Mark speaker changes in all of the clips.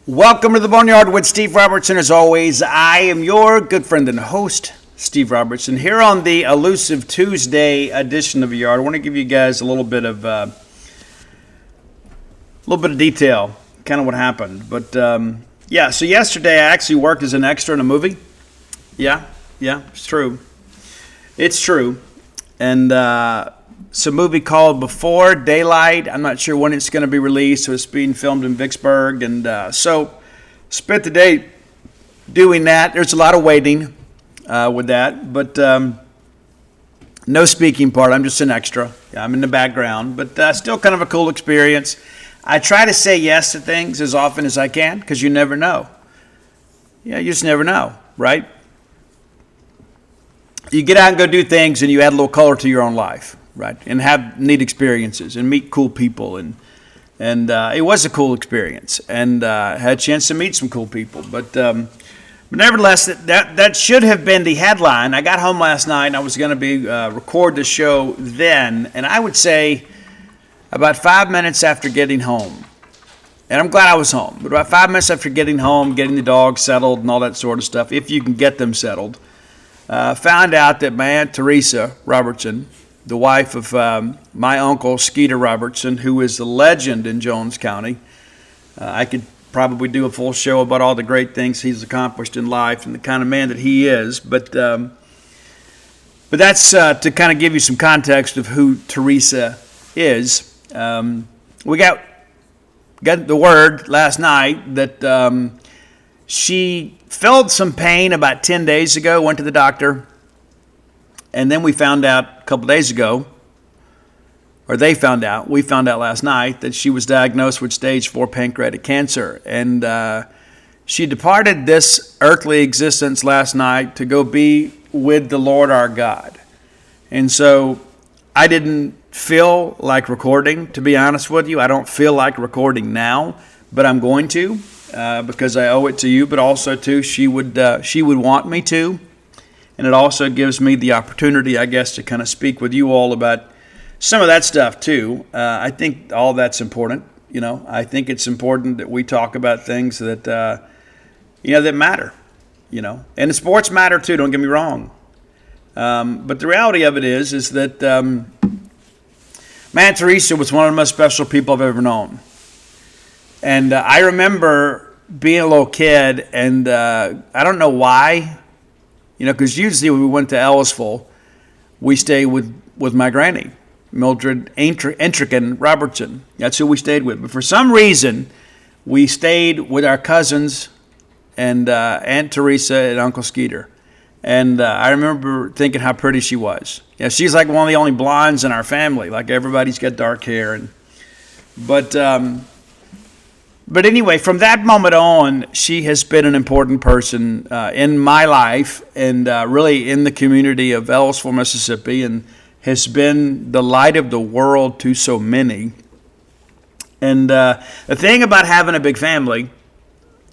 Speaker 1: Welcome to the Boneyard with Steve Robertson. As always, I am your good friend and host, Steve Robertson. Here on the elusive Tuesday edition of Yard, I want to give you guys a little bit of detail, kind of what happened. But so yesterday I actually worked as an extra in a movie. Yeah, it's true. It's true. And it's a movie called Before Daylight. I'm not sure when it's going to be released. So it's being filmed in Vicksburg. And so spent the day doing that. There's a lot of waiting with that. But no speaking part. I'm just an extra. I'm in the background. But still kind of a cool experience. I try to say yes to things as often as I can because you never know. Yeah, you just never know, right? You get out and go do things and you add a little color to your own life, right? And have neat experiences and meet cool people. And it was a cool experience. And had a chance to meet some cool people. But nevertheless, that should have been the headline. I got home last night and I was going to be record the show then. And I would say about 5 minutes after getting home, and I'm glad I was home, but about 5 minutes after getting home, getting the dogs settled and all that sort of stuff, if you can get them settled, found out that my Aunt Teresa Robertson, the wife of my uncle Skeeter Robertson, who is a legend in Jones County, I could probably do a full show about all the great things he's accomplished in life and the kind of man that he is, but that's to kind of give you some context of who Teresa is. We got the word last night that she felt some pain about 10 days ago, went to the doctor, and then we found out a couple days ago, or we found out last night that she was diagnosed with stage 4 pancreatic cancer. And she departed this earthly existence last night to go be with the Lord our God. And so I didn't feel like recording, to be honest with you. I don't feel like recording now, but I'm going to because I owe it to you, but also too she would want me to. And it also gives me the opportunity, I guess, to kind of speak with you all about some of that stuff too. I think all that's important. I think it's important that we talk about things that that matter. And the sports matter too. Don't get me wrong. But the reality of it is that Aunt Teresa was one of the most special people I've ever known. And I remember being a little kid, and I don't know why, because usually when we went to Ellisville, we stayed with my granny, Mildred Entrican Robertson. That's who we stayed with. But for some reason, we stayed with our cousins and Aunt Teresa and Uncle Skeeter. And I remember thinking how pretty she was. She's like one of the only blondes in our family. Like everybody's got dark hair. But anyway, from that moment on, she has been an important person in my life and really in the community of Ellisville, Mississippi, and has been the light of the world to so many. And the thing about having a big family,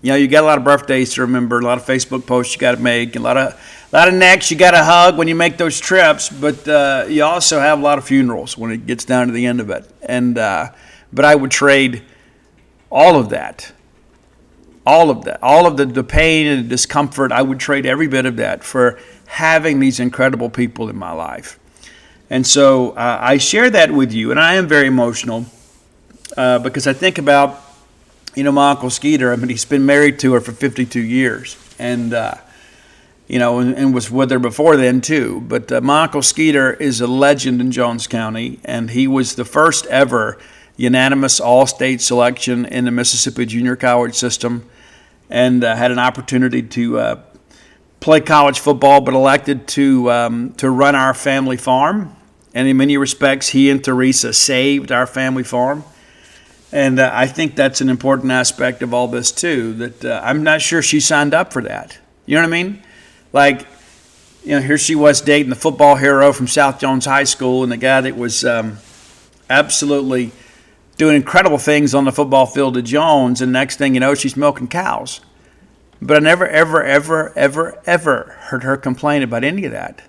Speaker 1: you got a lot of birthdays to remember, a lot of Facebook posts you got to make, a lot of necks you got to hug when you make those trips. But you also have a lot of funerals when it gets down to the end of it. And but I would trade all of that, all of the pain and the discomfort. I would trade every bit of that for having these incredible people in my life. And so I share that with you, and I am very emotional because I think about my Uncle Skeeter. I mean, he's been married to her for 52 years, and and was with her before then too. But my Uncle Skeeter is a legend in Jones County, and he was the first ever unanimous all-state selection in the Mississippi junior college system, and had an opportunity to play college football, but elected to run our family farm. And in many respects, he and Teresa saved our family farm. And I think that's an important aspect of all this too, that I'm not sure she signed up for that. You know what I mean? Like, here she was dating the football hero from South Jones High School and the guy that was absolutely doing incredible things on the football field at Jones. And next thing you know, she's milking cows. But I never, ever, ever, ever, ever heard her complain about any of that.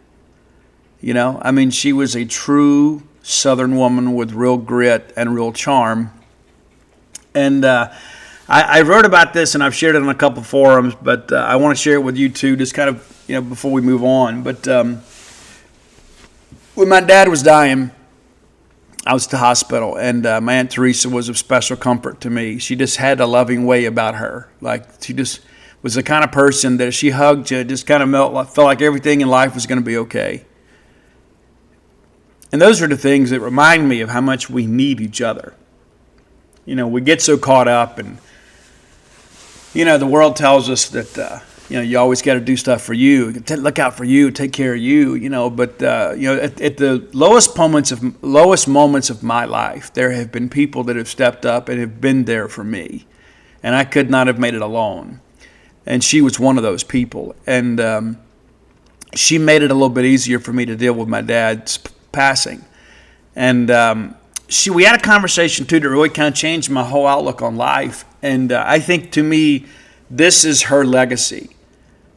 Speaker 1: I mean, she was a true Southern woman with real grit and real charm. And I wrote about this and I've shared it on a couple forums, but I want to share it with you too, just kind of, before we move on. But when my dad was dying, I was at the hospital, and my Aunt Teresa was of special comfort to me. She just had a loving way about her. Like, she just was the kind of person that if she hugged you, just kind of felt like everything in life was going to be okay. And those are the things that remind me of how much we need each other. We get so caught up, and, the world tells us that, you always got to do stuff for you, look out for you, take care of you, But at the lowest moments of my life, there have been people that have stepped up and have been there for me, and I could not have made it alone. And she was one of those people, and she made it a little bit easier for me to deal with my dad's passing. And we had a conversation too that really kind of changed my whole outlook on life. And I think, to me, this is her legacy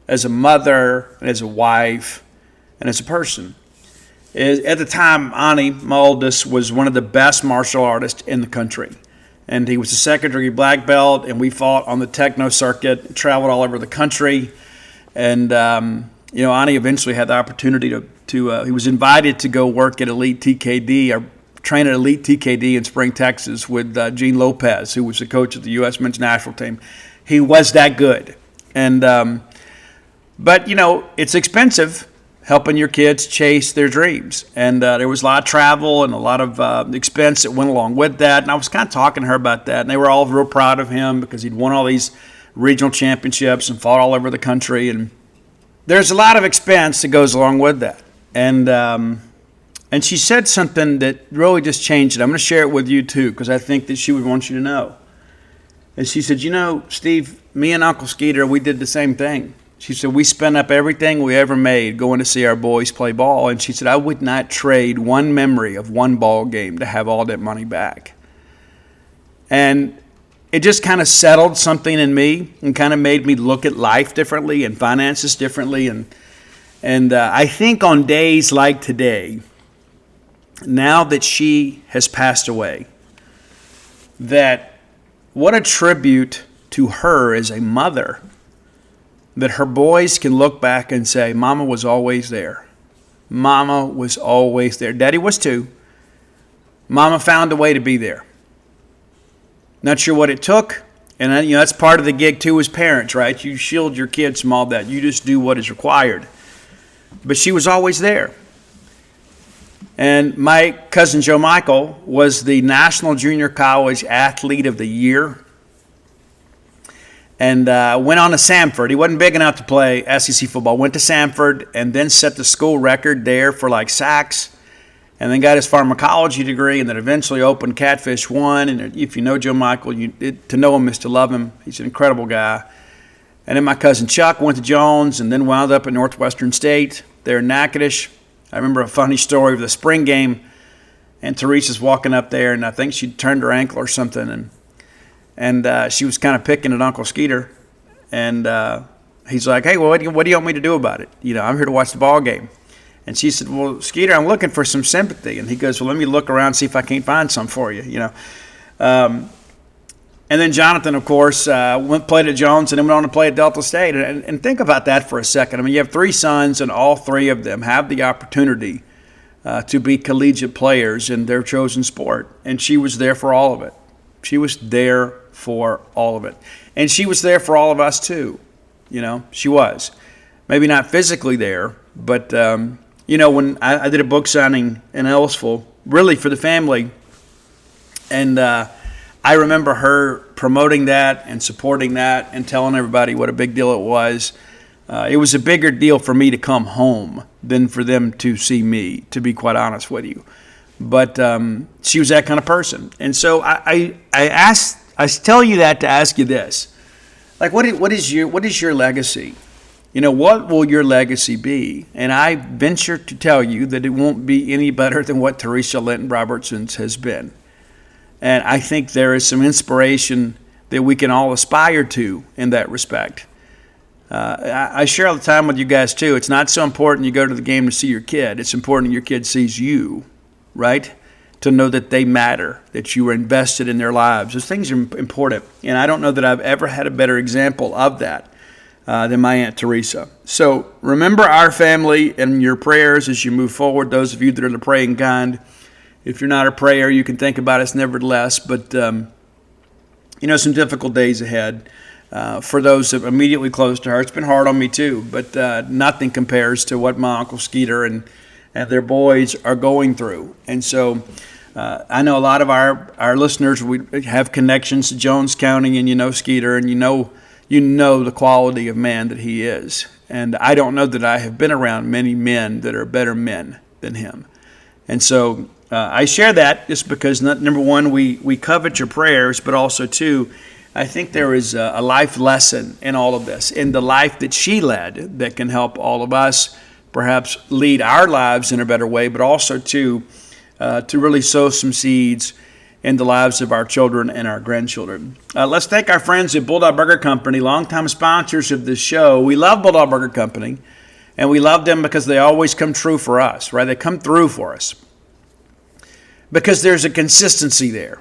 Speaker 1: as a mother, as a wife, and as a person. At the time, Ani, my oldest, was one of the best martial artists in the country. And he was a second-degree black belt, and we fought on the techno circuit, traveled all over the country. And, Ani eventually had the opportunity to he was invited to go work at Elite TKD, or train at Elite TKD in Spring, Texas, with Gene Lopez, who was the coach of the U.S. men's national team. He was that good. And but, it's expensive helping your kids chase their dreams. And there was a lot of travel and a lot of expense that went along with that. And I was kind of talking to her about that. And they were all real proud of him because he'd won all these regional championships and fought all over the country. And there's a lot of expense that goes along with that. And she said something that really just changed it. I'm going to share it with you too, because I think that she would want you to know. And she said, Steve, me and Uncle Skeeter, we did the same thing. She said, we spent up everything we ever made going to see our boys play ball. And she said, I would not trade one memory of one ball game to have all that money back. And it just kind of settled something in me and kind of made me look at life differently and finances differently. And I think on days like today, now that she has passed away, that what a tribute to her as a mother, that her boys can look back and say, Mama was always there. Mama was always there. Daddy was too. Mama found a way to be there. Not sure what it took. And that's part of the gig too as parents, right? You shield your kids from all that. You just do what is required. But she was always there. And my cousin Joe Michael was the National Junior College Athlete of the Year. And went on to Samford. He wasn't big enough to play SEC football. Went to Samford and then set the school record there for sacks. And then got his pharmacology degree and then eventually opened Catfish One. And if you know Joe Michael, to know him is to love him. He's an incredible guy. And then my cousin Chuck went to Jones and then wound up at Northwestern State there in Natchitoches. I remember a funny story of the spring game. And Teresa's walking up there, and I think she turned her ankle or something. And she was kind of picking at Uncle Skeeter. And he's like, hey, well, what do you want me to do about it? I'm here to watch the ball game. And she said, well, Skeeter, I'm looking for some sympathy. And he goes, well, let me look around and see if I can't find some for you, And then Jonathan, of course, played at Jones and then went on to play at Delta State. And think about that for a second. I mean, you have three sons, and all three of them have the opportunity to be collegiate players in their chosen sport. And she was there for all of it. She was there for all of it. And she was there for all of us too. She was. Maybe not physically there, but, when I did a book signing in Ellisville, really for the family, and I remember her promoting that and supporting that and telling everybody what a big deal it was. It was a bigger deal for me to come home than for them to see me, to be quite honest with you. But she was that kind of person. And so I tell you that to ask you this. What is your legacy? What will your legacy be? And I venture to tell you that it won't be any better than what Teresa Linton Robertson's has been. And I think there is some inspiration that we can all aspire to in that respect. I share all the time with you guys too. It's not so important you go to the game to see your kid. It's important your kid sees you, right? to know that they matter, that you are invested in their lives. Those things are important. And I don't know that I've ever had a better example of that than my Aunt Teresa. So remember our family in your prayers as you move forward. Those of you that are the praying kind, if you're not a prayer, you can think about us nevertheless. But, some difficult days ahead for those that are immediately close to her. It's been hard on me too, but nothing compares to what my Uncle Skeeter and their boys are going through. And so I know a lot of our listeners, we have connections to Jones County, and Skeeter, and you know the quality of man that he is. And I don't know that I have been around many men that are better men than him. And so I share that just because, number one, we covet your prayers, but also, two, I think there is a life lesson in all of this, in the life that she led, that can help all of us perhaps lead our lives in a better way, but also to really sow some seeds in the lives of our children and our grandchildren. Let's thank our friends at Bulldog Burger Company, longtime sponsors of this show. We love Bulldog Burger Company, and we love them because they always come true for us, right? They come through for us because there's a consistency there.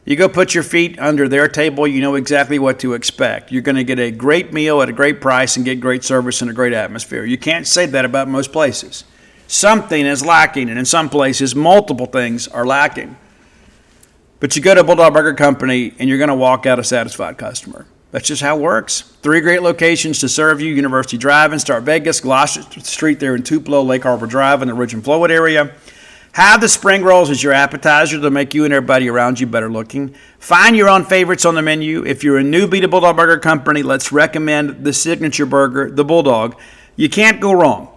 Speaker 1: You go put your feet under their table, you know exactly what to expect. You're going to get a great meal at a great price and get great service and a great atmosphere. You can't say that about most places. Something is lacking, and in some places, multiple things are lacking. But you go to Bulldog Burger Company, and you're going to walk out a satisfied customer. That's just how it works. 3 great locations to serve you: University Drive in Star Vegas, Gloucester Street there in Tupelo, Lake Harbor Drive in the Ridge and Flowood area. Have the spring rolls as your appetizer to make you and everybody around you better looking. Find your own favorites on the menu. If you're a newbie to Bulldog Burger Company, let's recommend the signature burger, the Bulldog. You can't go wrong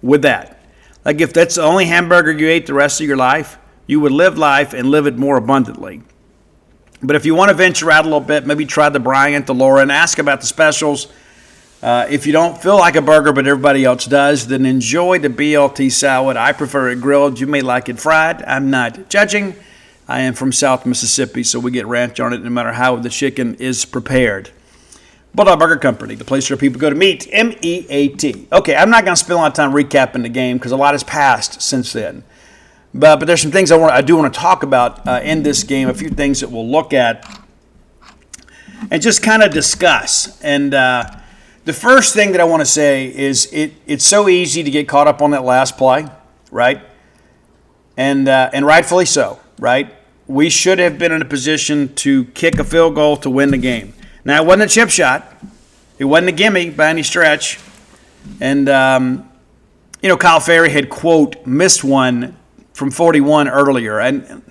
Speaker 1: with that. Like if that's the only hamburger you ate the rest of your life, you would live life and live it more abundantly. But if you want to venture out a little bit, maybe try the Bryant, the Laura, and ask about the specials. If you don't feel like a burger but everybody else does, then enjoy the BLT salad. I prefer it grilled. You may like it fried. I'm not judging. I am from South Mississippi, so we get ranch on it no matter how the chicken is prepared. Bulldog Burger Company, the place where people go to meet, M-E-A-T. Okay, I'm not going to spend a lot of time recapping the game because a lot has passed since then. But there's some things I do want to talk about in this game, a few things that we'll look at and just kind of discuss. And the first thing that I want to say is it's so easy to get caught up on that last play, right? And rightfully so, right? We should have been in a position to kick a field goal to win the game. Now, it wasn't a chip shot. It wasn't a gimme by any stretch. And, Kyle Ferry had, quote, missed one from 41 earlier. And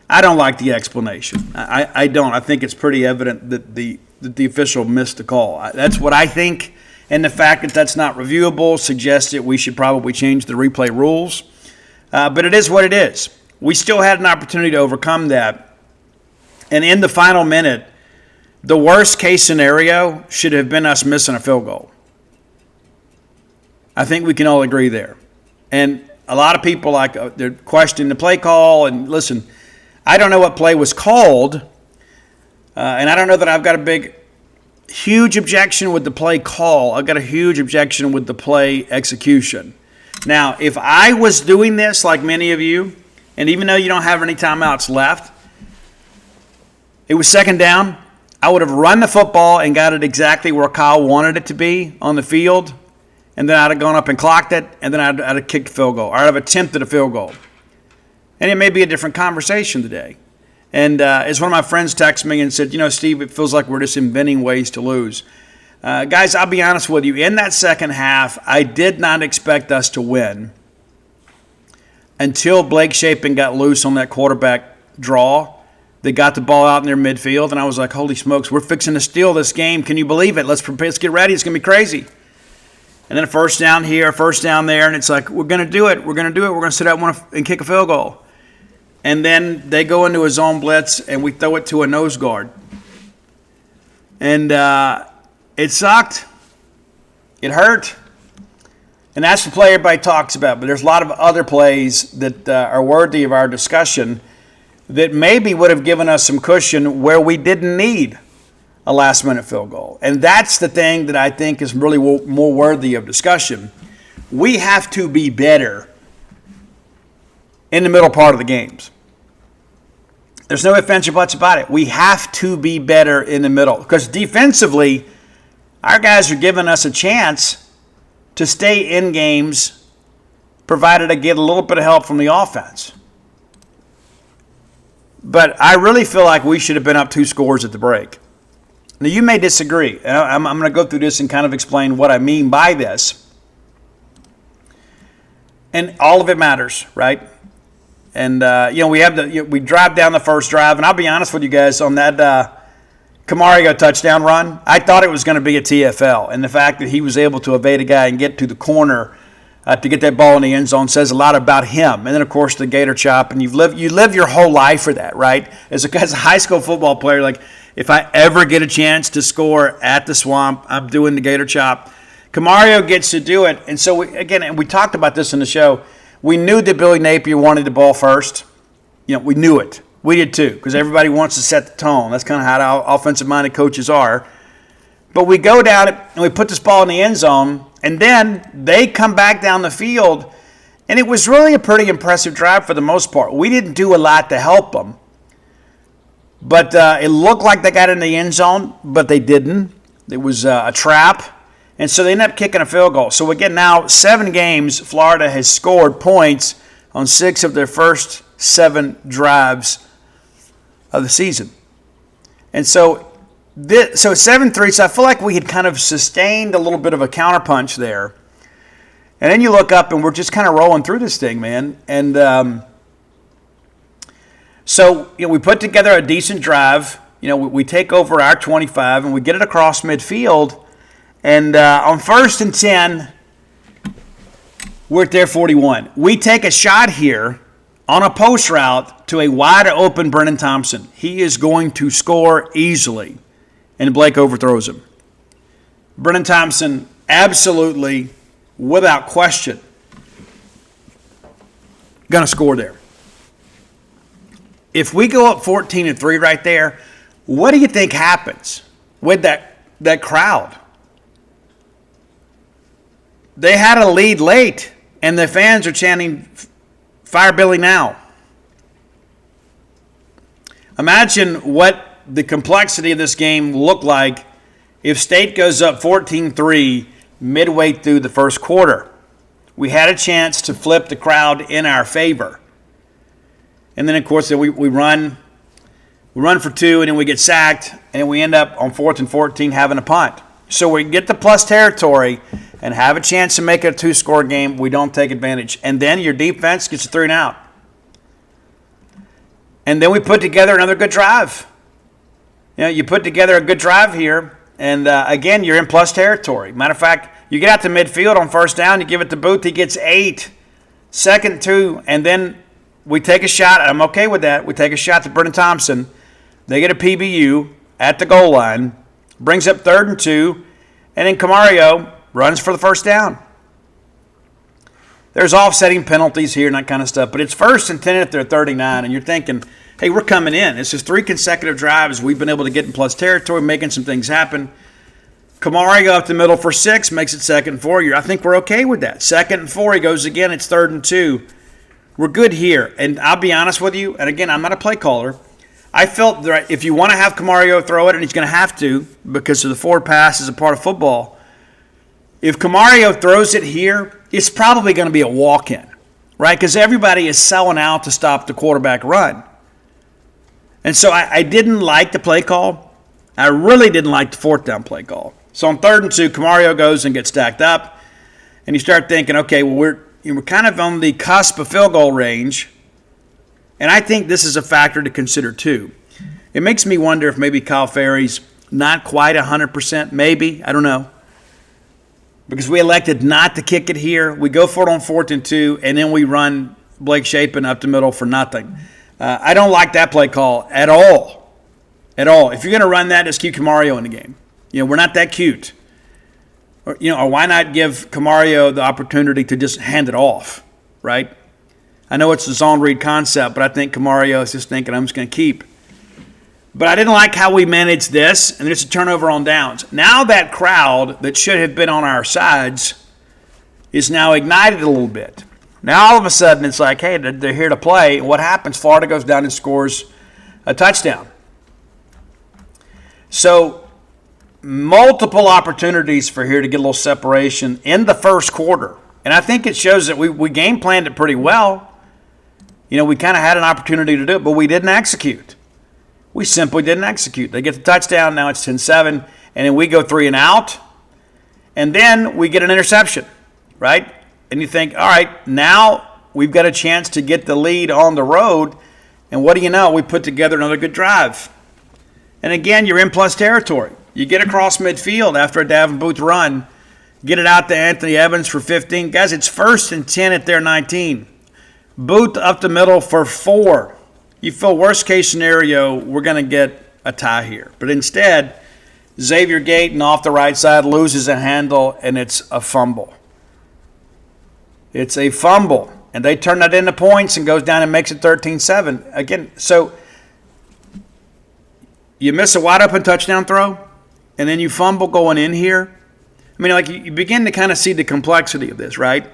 Speaker 1: I don't like the explanation. I don't. I think it's pretty evident that the official missed the call. That's what I think, and the fact that that's not reviewable suggests that we should probably change the replay rules. But it is what it is. We still had an opportunity to overcome that. And in the final minute, the worst case scenario should have been us missing a field goal. I think we can all agree there. And a lot of people they're questioning the play call. And listen, I don't know what play was called. And I don't know that I've got a huge objection with the play call. I've got a huge objection with the play execution. Now, if I was doing this like many of you, and even though you don't have any timeouts left, it was second down, I would have run the football and got it exactly where Kyle wanted it to be on the field, and then I'd have gone up and clocked it, and then I'd have kicked a field goal, or I'd have attempted a field goal. And it may be a different conversation today. And as one of my friends texted me and said, Steve, it feels like we're just inventing ways to lose. Guys, I'll be honest with you. In that second half, I did not expect us to win until Blake Shapen got loose on that quarterback draw. They got the ball out in their midfield, and I was like, holy smokes, we're fixing to steal this game. Can you believe it? Let's get ready. It's going to be crazy. And then a first down here, a first down there, and it's like, we're going to do it. We're going to do it. We're going to sit out one and kick a field goal. And then they go into a zone blitz, and we throw it to a nose guard. And it sucked. It hurt. And that's the play everybody talks about. But there's a lot of other plays that are worthy of our discussion that maybe would have given us some cushion where we didn't need a last-minute field goal. And that's the thing that I think is really more worthy of discussion. We have to be better in the middle part of the games. There's no ifs, ands, or buts about it. We have to be better in the middle because defensively, our guys are giving us a chance to stay in games provided I get a little bit of help from the offense. But I really feel like we should have been up 2 scores at the break. Now, you may disagree. I'm going to go through this and kind of explain what I mean by this. And all of it matters, right? And, we drive down the first drive. And I'll be honest with you guys, on that Camario touchdown run, I thought it was going to be a TFL. And the fact that he was able to evade a guy and get to the corner to get that ball in the end zone says a lot about him. And then, of course, the gator chop. And you live your whole life for that, right? As a high school football player, like, if I ever get a chance to score at the Swamp, I'm doing the gator chop. Camario gets to do it. And so, we talked about this in the show. We knew that Billy Napier wanted the ball first. We knew it. We did too, because everybody wants to set the tone. That's kind of how offensive-minded coaches are. But we go down it, and we put this ball in the end zone, and then they come back down the field, and it was really a pretty impressive drive for the most part. We didn't do a lot to help them. But it looked like they got in the end zone, but they didn't. It was a trap. And so they ended up kicking a field goal. So again, now 7 games, Florida has scored points on 6 of their first 7 drives of the season. And so 7-3, so I feel like we had kind of sustained a little bit of a counterpunch there. And then you look up and we're just kind of rolling through this thing, man. And so we put together a decent drive. We take over our 25 and we get it across midfield. And on 1st and 10, we're at their 41. We take a shot here on a post route to a wide open Brennan Thompson. He is going to score easily. And Blake overthrows him. Brennan Thompson, absolutely, without question, going to score there. If we go up 14-3 right there, what do you think happens with that crowd? They had a lead late, and the fans are chanting, "Fire Billy now." Imagine what the complexity of this game looked like if State goes up 14-3 midway through the first quarter. We had a chance to flip the crowd in our favor. And then, of course, we run for 2, and then we get sacked, and we end up on 4th and 14 having a punt. So we get the plus territory and have a chance to make it a 2-score game. We don't take advantage. And then your defense gets a 3 and out. And then we put together another good drive. You put together a good drive here, and again, you're in plus territory. Matter of fact, you get out to midfield on 1st down, you give it to Booth, he gets 8. 2nd 2, and then we take a shot. I'm okay with that. We take a shot to Brennan Thompson. They get a PBU at the goal line, brings up 3rd and 2, and then Camario runs for the 1st down. There's offsetting penalties here and that kind of stuff, but it's 1st and 10 at their 39, and you're thinking, hey, we're coming in. This is 3 consecutive drives. We've been able to get in plus territory, making some things happen. Camario up the middle for 6, makes it 2nd and 4. I think we're okay with that. 2nd and 4, he goes again. It's 3rd and 2. We're good here. And I'll be honest with you, and again, I'm not a play caller. I felt that if you want to have Camario throw it, and he's going to have to because of the forward pass is a part of football, if Camario throws it here, it's probably going to be a walk-in, right? Because everybody is selling out to stop the quarterback run. And so I didn't like the play call. I really didn't like the 4th down play call. So on 3rd and 2, Camario goes and gets stacked up. And you start thinking, okay, well, we're kind of on the cusp of field goal range. And I think this is a factor to consider too. It makes me wonder if maybe Kyle Ferry's not quite 100%, maybe. I don't know. Because we elected not to kick it here. We go for it on 4th and 2, and then we run Blake Shapen up the middle for nothing. I don't like that play call at all. At all. If you're going to run that, just keep Camario in the game. We're not that cute. Or why not give Camario the opportunity to just hand it off, right? I know it's a zone read concept, but I think Camario is just thinking, I'm just going to keep. But I didn't like how we managed this, and there's a turnover on downs. Now that crowd that should have been on our sides is now ignited a little bit. Now all of a sudden it's like, hey, they're here to play. And what happens? Florida goes down and scores a touchdown. So multiple opportunities for here to get a little separation in the first quarter. And I think it shows that we game planned it pretty well. You know, we kind of had an opportunity to do it, but we didn't execute. We simply didn't execute. They get the touchdown, now it's 10-7, and then we go 3 and out, and then we get an interception, right? And you think, all right, now we've got a chance to get the lead on the road, and what do you know? We put together another good drive. And again, you're in plus territory. You get across midfield after a Davin Booth run, get it out to Anthony Evans for 15. Guys, it's 1st and 10 at their 19. Booth up the middle for 4. You feel worst case scenario, we're going to get a tie here. But instead, Xavier Gayton off the right side loses a handle, and it's a fumble. It's a fumble. And they turn that into points and goes down and makes it 13-7. Again, so you miss a wide-open touchdown throw, and then you fumble going in here. I mean, like, you begin to kind of see the complexity of this, right?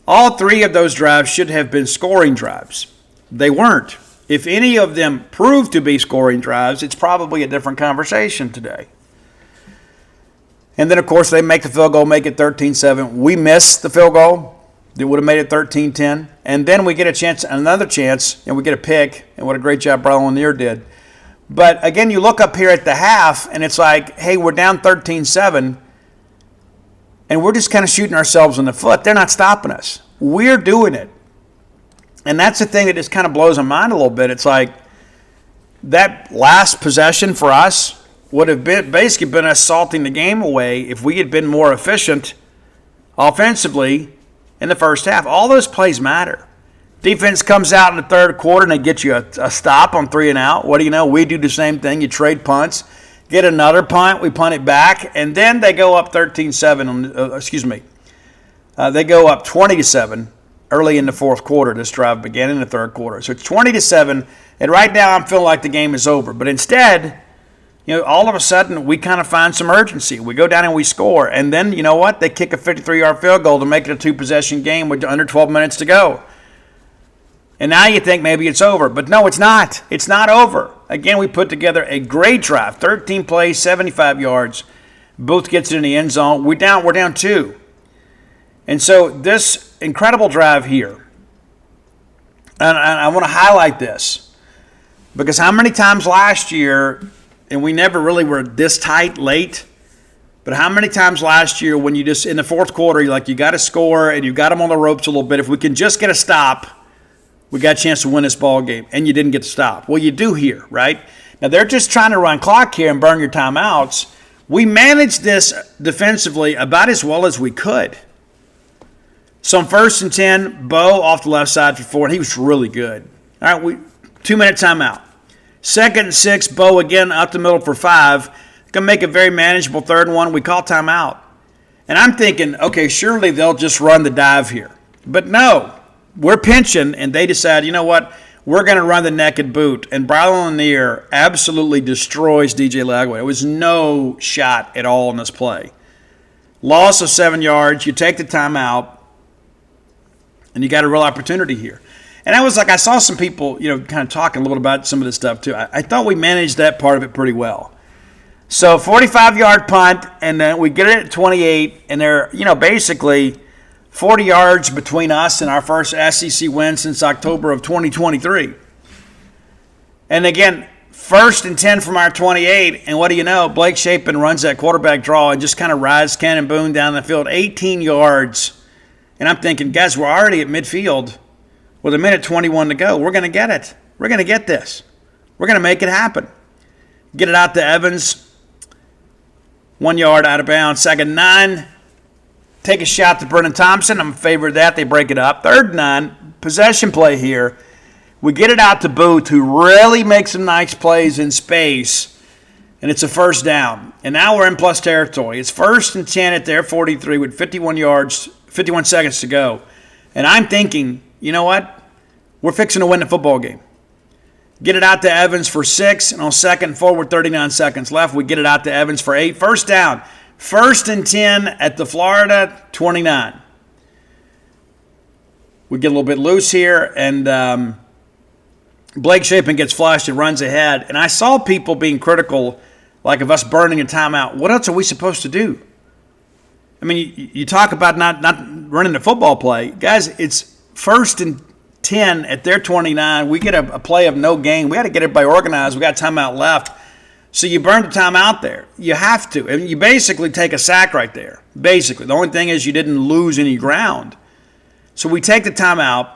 Speaker 1: All 3 of those drives should have been scoring drives. They weren't. If any of them proved to be scoring drives, it's probably a different conversation today. And then, of course, they make the field goal, make it 13-7. We miss the field goal. They would have made it 13-10. And then we get a chance, another chance, and we get a pick. And what a great job Boneyard did. But, again, you look up here at the half, and it's like, hey, we're down 13-7, and we're just kind of shooting ourselves in the foot. They're not stopping us. We're doing it. And that's the thing that just kind of blows my mind a little bit. It's like that last possession for us would have basically been us salting the game away if we had been more efficient offensively in the first half. All those plays matter. Defense comes out in the third quarter and they get you a stop on 3 and out. What do you know? We do the same thing. You trade punts, get another punt, we punt it back, and then they go up 13-7. They go up 20-7 early in the fourth quarter. This drive began in the third quarter. So it's 20-7, and right now I'm feeling like the game is over. But instead, you know, all of a sudden we kind of find some urgency. We go down and we score, and then you know what? They kick a 53-yard field goal to make it a 2-possession game with under 12 minutes to go. And now you think maybe it's over. But no, it's not. It's not over. Again, we put together a great drive. 13 plays, 75 yards. Booth gets it in the end zone. We're down 2. And so this incredible drive here, and I want to highlight this, because how many times last year, and we never really were this tight late, but how many times last year when you just, in the fourth quarter, you're like, you got to score and you got them on the ropes a little bit. If we can just get a stop, we got a chance to win this ball game, and you didn't get to stop. Well, you do here, right? Now, they're just trying to run clock here and burn your timeouts. We managed this defensively about as well as we could. So on 1st and 10, Bo off the left side for 4, and he was really good. All right, 2-minute timeout. 2nd and 6, Bo again up the middle for 5. Going to make a very manageable 3rd and 1. We call timeout. And I'm thinking, okay, surely they'll just run the dive here. But no. We're pinching, and they decide, you know what, we're going to run the naked boot. And Brian Lanier absolutely destroys DJ Lagway. There was no shot at all in this play. Loss of 7 yards. You take the timeout, and you got a real opportunity here. And I was like, I saw some people, you know, kind of talking a little bit about some of this stuff too. I thought we managed that part of it pretty well. So 45-yard punt, and then we get it at 28, and they're, you know, basically 40 yards between us and our first SEC win since October of 2023. And again, 1st and 10 from our 28, and what do you know? Blake Shapen runs that quarterback draw and just kind of rides Cannon Boone down the field, 18 yards. And I'm thinking, guys, we're already at midfield with 1:21 to go. We're going to get it. We're going to get this. We're going to make it happen. Get it out to Evans. 1 yard out of bounds. 2nd and 9. Take a shot to Brennan Thompson. I'm in favor of that. They break it up. 3rd and 9. Possession play here. We get it out to Booth, who really makes some nice plays in space, and it's a 1st down. And now we're in plus territory. It's 1st and 10 at their 43 with 51 seconds to go. And I'm thinking, you know what? We're fixing to win the football game. Get it out to Evans for 6, and on 2nd and 4 with 39 seconds left, we get it out to Evans for 8. 1st down. 1st and 10 at the Florida 29. We get a little bit loose here, and Blake Shapen gets flushed and runs ahead. And I saw people being critical, like of us burning a timeout. What else are we supposed to do? I mean, you talk about not running the football play. Guys, it's 1st and 10 at their 29. We get a play of no gain. We got to get everybody organized. We got timeout left. So you burn the timeout there. You have to. And you basically take a sack right there. Basically. The only thing is you didn't lose any ground. So we take the timeout.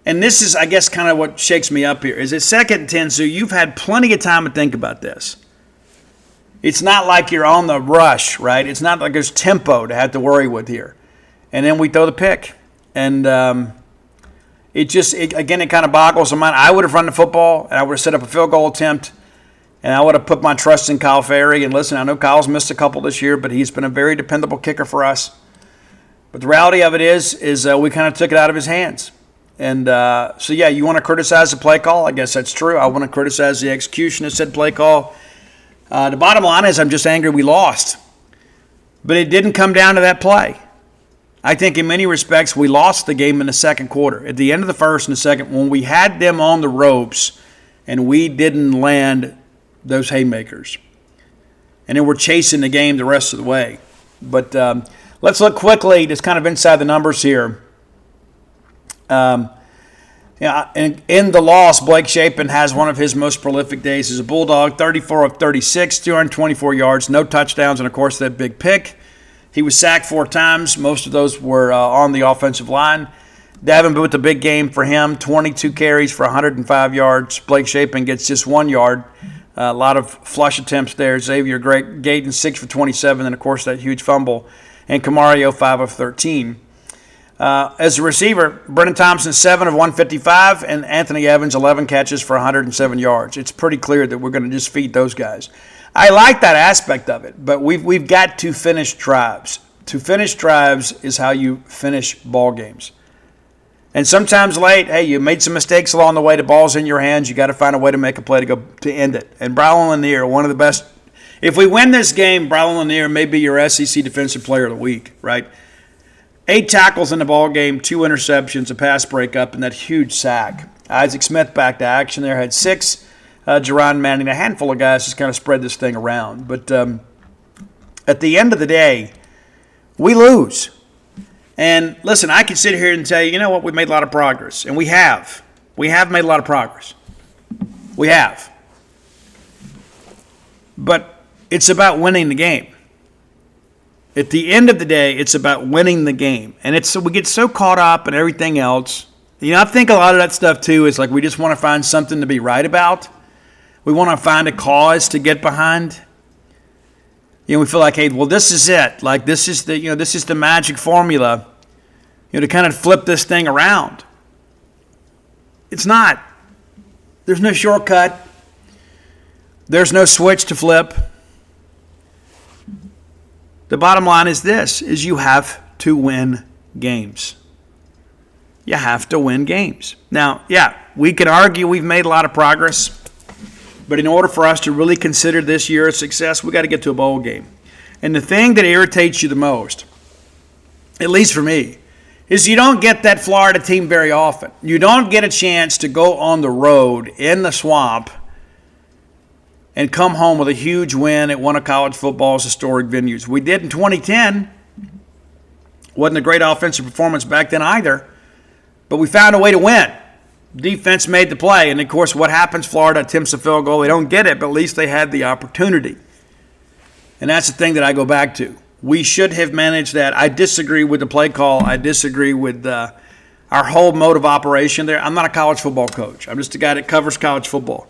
Speaker 1: And this is, I guess, kind of what shakes me up here. Is it 2nd and 10, so you've had plenty of time to think about this. It's not like you're on the rush, right? It's not like there's tempo to have to worry with here. And then we throw the pick. And it kind of boggles the mind. I would have run the football, and I would have set up a field goal attempt, and I would have put my trust in Kyle Ferry. And listen, I know Kyle's missed a couple this year, but he's been a very dependable kicker for us. But the reality of it is we kind of took it out of his hands. And so, yeah, you want to criticize the play call? I guess that's true. I want to criticize the execution of said play call. The bottom line is I'm just angry we lost. But it didn't come down to that play. I think in many respects we lost the game in the second quarter. At the end of the first and the second, when we had them on the ropes and we didn't land those haymakers. And then we're chasing the game the rest of the way. But let's look quickly, just kind of inside the numbers here. In the loss, Blake Shapen has one of his most prolific days as a Bulldog, 34 of 36, 224 yards, no touchdowns, and, of course, that big pick. He was sacked 4 times. Most of those were on the offensive line. Davin Booth, a big game for him, 22 carries for 105 yards. Blake Shapen gets just 1 yard. A lot of flush attempts there. Xavier Gayton, 6 for 27, and, of course, that huge fumble. And Camario, 5 of 13. As a receiver, Brennan Thompson, 7 of 155, and Anthony Evans, 11 catches for 107 yards. It's pretty clear that we're going to just feed those guys. I like that aspect of it, but we've got to finish drives. To finish drives is how you finish ball games. And sometimes late, hey, you made some mistakes along the way. The ball's in your hands. You got to find a way to make a play to end it. And Braylon Lanier, one of the best. If we win this game, Braylon Lanier may be your SEC Defensive Player of the Week, right? 8 tackles in the ball game, 2 interceptions, a pass breakup, and that huge sack. Isaac Smith back to action there, had 6. Jerron Manning, a handful of guys just kind of spread this thing around. But at the end of the day, we lose. And listen, I can sit here and tell you, you know what, we made a lot of progress. And we have. We have made a lot of progress. We have. But it's about winning the game. At the end of the day, it's about winning the game. And we get so caught up in everything else. You know, I think a lot of that stuff, too, is like we just want to find something to be right about. We want to find a cause to get behind. You know, we feel like, hey, well, this is it. Like, this is the magic formula, to kind of flip this thing around. It's not. There's no shortcut. There's no switch to flip. The bottom line is this, is you have to win games. You have to win games. Now, yeah, we can argue we've made a lot of progress, but in order for us to really consider this year a success, we got to get to a bowl game. And the thing that irritates you the most, at least for me, is you don't get that Florida team very often. You don't get a chance to go on the road in the swamp and come home with a huge win at one of college football's historic venues. We did in 2010. Wasn't a great offensive performance back then either, but we found a way to win. Defense made the play, and of course what happens? Florida attempts a field goal. They don't get it, but at least they had the opportunity. And that's the thing that I go back to. We should have managed that. I disagree with the play call. I disagree with our whole mode of operation there. I'm not a college football coach. I'm just a guy that covers college football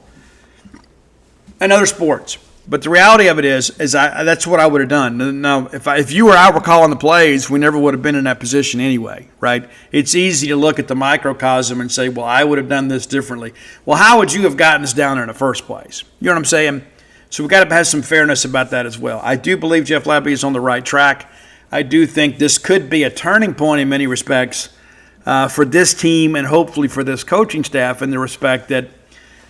Speaker 1: and other sports. But the reality of it is that's what I would have done. Now, if you or I were calling the plays, we never would have been in that position anyway, right? It's easy to look at the microcosm and say, well, I would have done this differently. Well, how would you have gotten us down there in the first place? You know what I'm saying? So we've got to have some fairness about that as well. I do believe Jeff Labby is on the right track. I do think this could be a turning point in many respects for this team and hopefully for this coaching staff in the respect that,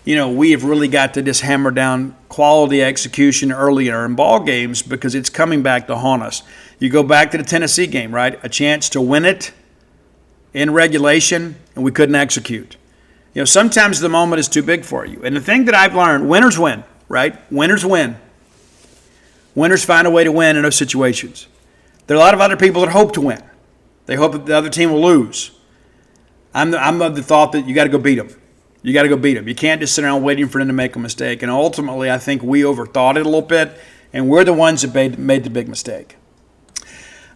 Speaker 1: we have really got to just hammer down quality execution earlier in ball games because it's coming back to haunt us. You go back to the Tennessee game, right? A chance to win it in regulation, and we couldn't execute. Sometimes the moment is too big for you. And the thing that I've learned, winners win, right? Winners win. Winners find a way to win in those situations. There are a lot of other people that hope to win. They hope that the other team will lose. I'm of the thought that you got to go beat them. You got to go beat them. You can't just sit around waiting for them to make a mistake. And ultimately, I think we overthought it a little bit, and we're the ones that made the big mistake.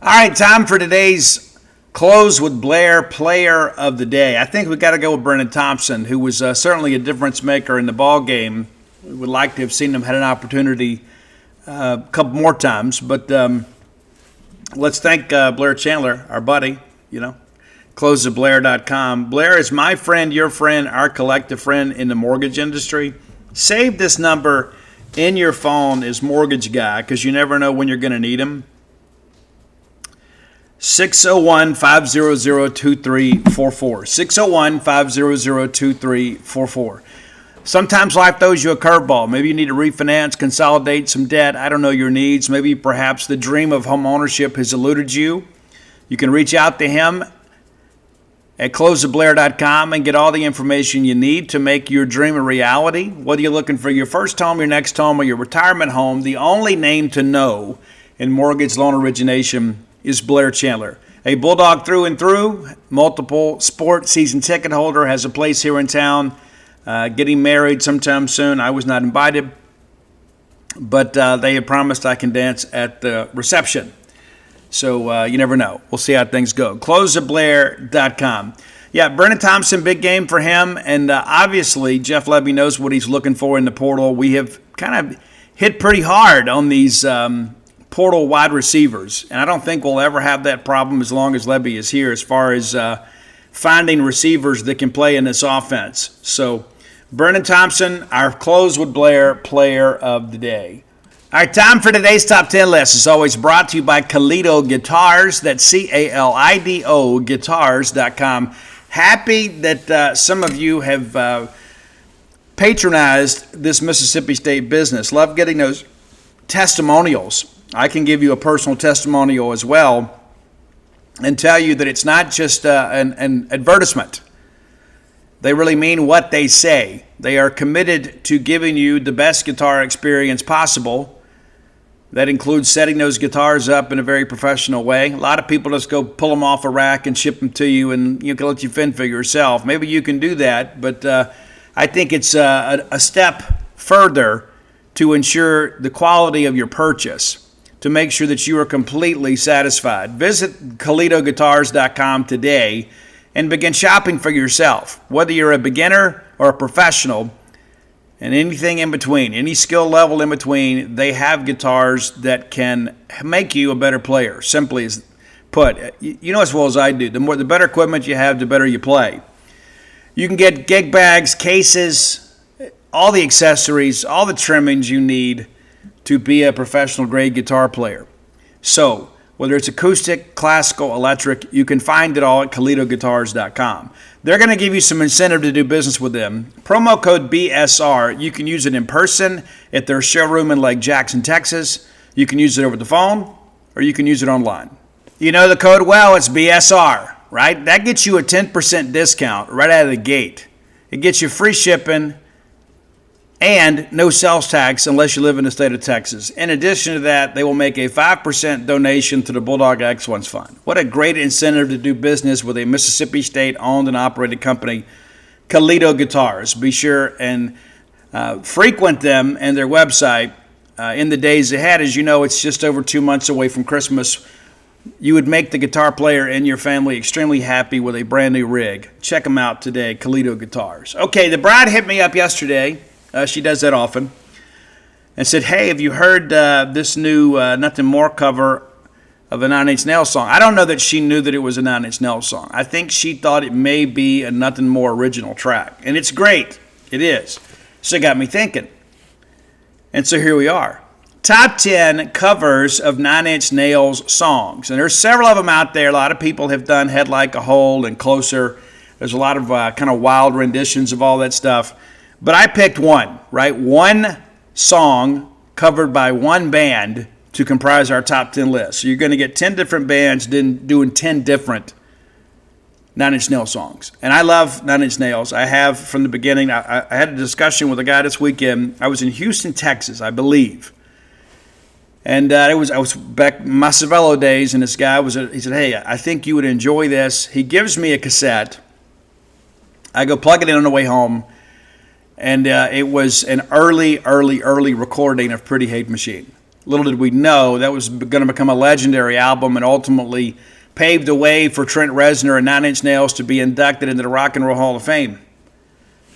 Speaker 1: All right, time for today's Close with Blair Player of the Day. I think we got to go with Brennan Thompson, who was certainly a difference maker in the ball game. We would like to have seen him had an opportunity a couple more times, but let's thank Blair Chandler, our buddy, closewithblair.com. Blair is my friend, your friend, our collective friend in the mortgage industry. Save this number in your phone as Mortgage Guy, because you never know when you're going to need him. 601-500-2344. 601-500-2344. Sometimes life throws you a curveball. Maybe you need to refinance, consolidate some debt. I don't know your needs. Maybe perhaps the dream of home ownership has eluded you. You can reach out to him at closewithblair.com and get all the information you need to make your dream a reality. Whether you're looking for your first home, your next home, or your retirement home, the only name to know in mortgage loan origination is Blair Chandler. A Bulldog through and through, multiple sports season ticket holder, has a place here in town, getting married sometime soon. I was not invited, but they have promised I can dance at the reception. So you never know. We'll see how things go. Closewithblair.com. Yeah, Brennan Thompson, big game for him. And obviously, Jeff Levy knows what he's looking for in the portal. We have kind of hit pretty hard on these portal wide receivers. And I don't think we'll ever have that problem as long as Levy is here as far as finding receivers that can play in this offense. So Brennan Thompson, our Close with Blair Player of the Day. All right, time for today's Top 10 list. As always, brought to you by Calido Guitars. That's Calido Guitars.com. Happy that some of you have patronized this Mississippi State business. Love getting those testimonials. I can give you a personal testimonial as well and tell you that it's not just an advertisement. They really mean what they say. They are committed to giving you the best guitar experience possible. That includes setting those guitars up in a very professional way. A lot of people just go pull them off a rack and ship them to you, and you can let you fend for yourself. Maybe you can do that, but I think it's a step further to ensure the quality of your purchase, to make sure that you are completely satisfied. Visit CalidoGuitars.com today and begin shopping for yourself. Whether you're a beginner or a professional, and anything in between, any skill level in between, they have guitars that can make you a better player. Simply as put, you know as well as I do, the better equipment you have, the better you play. You can get gig bags, cases, all the accessories, all the trimmings you need to be a professional grade guitar player. So, whether it's acoustic, classical, electric, you can find it all at CalidoGuitars.com. They're going to give you some incentive to do business with them. Promo code BSR. You can use it in person at their showroom in Lake Jackson, Texas. You can use it over the phone, or you can use it online. You know the code well, it's BSR, right? That gets you a 10% discount right out of the gate. It gets you free shipping and no sales tax unless you live in the state of Texas. In addition to that, they will make a 5% donation to the Bulldog Excellence Fund. What a great incentive to do business with a Mississippi State-owned and operated company, Calido Guitars. Be sure and frequent them and their website in the days ahead. As you know, it's just over 2 months away from Christmas. You would make the guitar player and your family extremely happy with a brand new rig. Check them out today, Calido Guitars. Okay, the bride hit me up yesterday. She does that often, and said, hey, have you heard this new Nothing More cover of a Nine Inch Nails song? I don't know that she knew that it was a Nine Inch Nails song. I think she thought it may be a Nothing More original track, and it's great. It is. So it got me thinking, and so here we are. Top 10 covers of Nine Inch Nails songs, and there's several of them out there. A lot of people have done Head Like a Hole and Closer. There's a lot of kind of wild renditions of all that stuff. But I picked one, right? One song covered by one band to comprise our top 10 list. So you're going to get 10 different bands doing 10 different Nine Inch Nails songs. And I love Nine Inch Nails. I have from the beginning. I had a discussion with a guy this weekend. I was in Houston, Texas, I believe. And I was back in my Savello days, and this guy he said, hey, I think you would enjoy this. He gives me a cassette. I go plug it in on the way home, and it was an early recording of Pretty Hate Machine. Little did we know that was going to become a legendary album and ultimately paved the way for Trent Reznor and Nine Inch Nails to be inducted into the Rock and Roll Hall of Fame.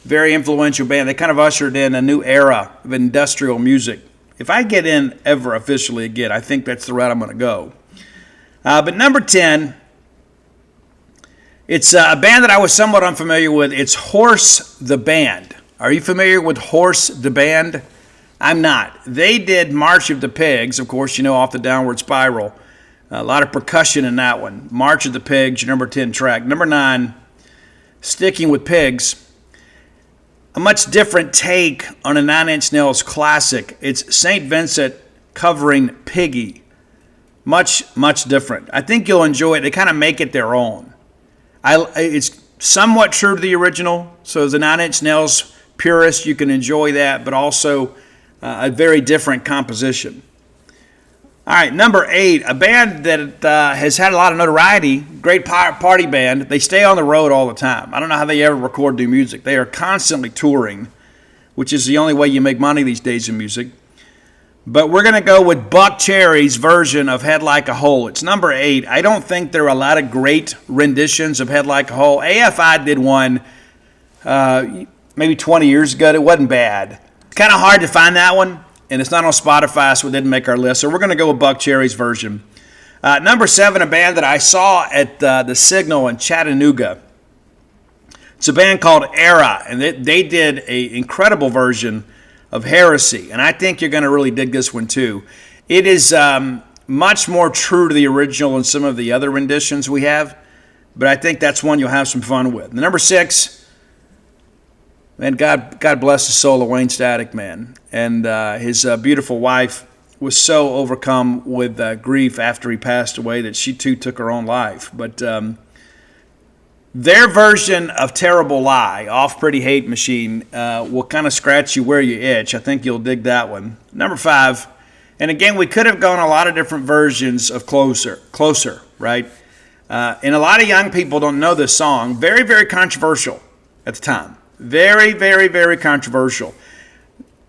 Speaker 1: Very influential band. They kind of ushered in a new era of industrial music. If I get in ever officially again, I think that's the route I'm going to go. But number 10, it's a band that I was somewhat unfamiliar with. It's Horse the Band. Are you familiar with Horse the Band? I'm not. They did March of the Pigs, of course, off the Downward Spiral. A lot of percussion in that one. March of the Pigs, your number 10 track. Number 9, sticking with Pigs. A much different take on a Nine Inch Nails classic. It's St. Vincent covering Piggy. Much different. I think you'll enjoy it. They kind of make it their own. It's somewhat true to the original, so as a Nine Inch Nails purist, you can enjoy that, but also a very different composition. All right, number 8, a band that has had a lot of notoriety, great party band. They stay on the road all the time. I don't know how they ever record new music. They are constantly touring, which is the only way you make money these days in music. But we're going to go with Buck Cherry's version of Head Like a Hole. It's number 8. I don't think there are a lot of great renditions of Head Like a Hole. AFI did one maybe 20 years ago. It wasn't bad. It's kind of hard to find that one. And it's not on Spotify, so it didn't make our list. So we're going to go with Buck Cherry's version. Number 7, a band that I saw at the Signal in Chattanooga. It's a band called Era, and they did an incredible version of Heresy. And I think you're going to really dig this one too. It is much more true to the original than some of the other renditions we have, but I think that's one you'll have some fun with. Number 6, man, God bless the soul of Wayne Static, man. And his beautiful wife was so overcome with grief after he passed away that she too took her own life. But their version of Terrible Lie off Pretty Hate Machine will kind of scratch you where you itch. I think you'll dig that one. Number 5, and again, we could have gone a lot of different versions of Closer, right? And a lot of young people don't know this song. Very, very controversial at the time. Very, very, very controversial.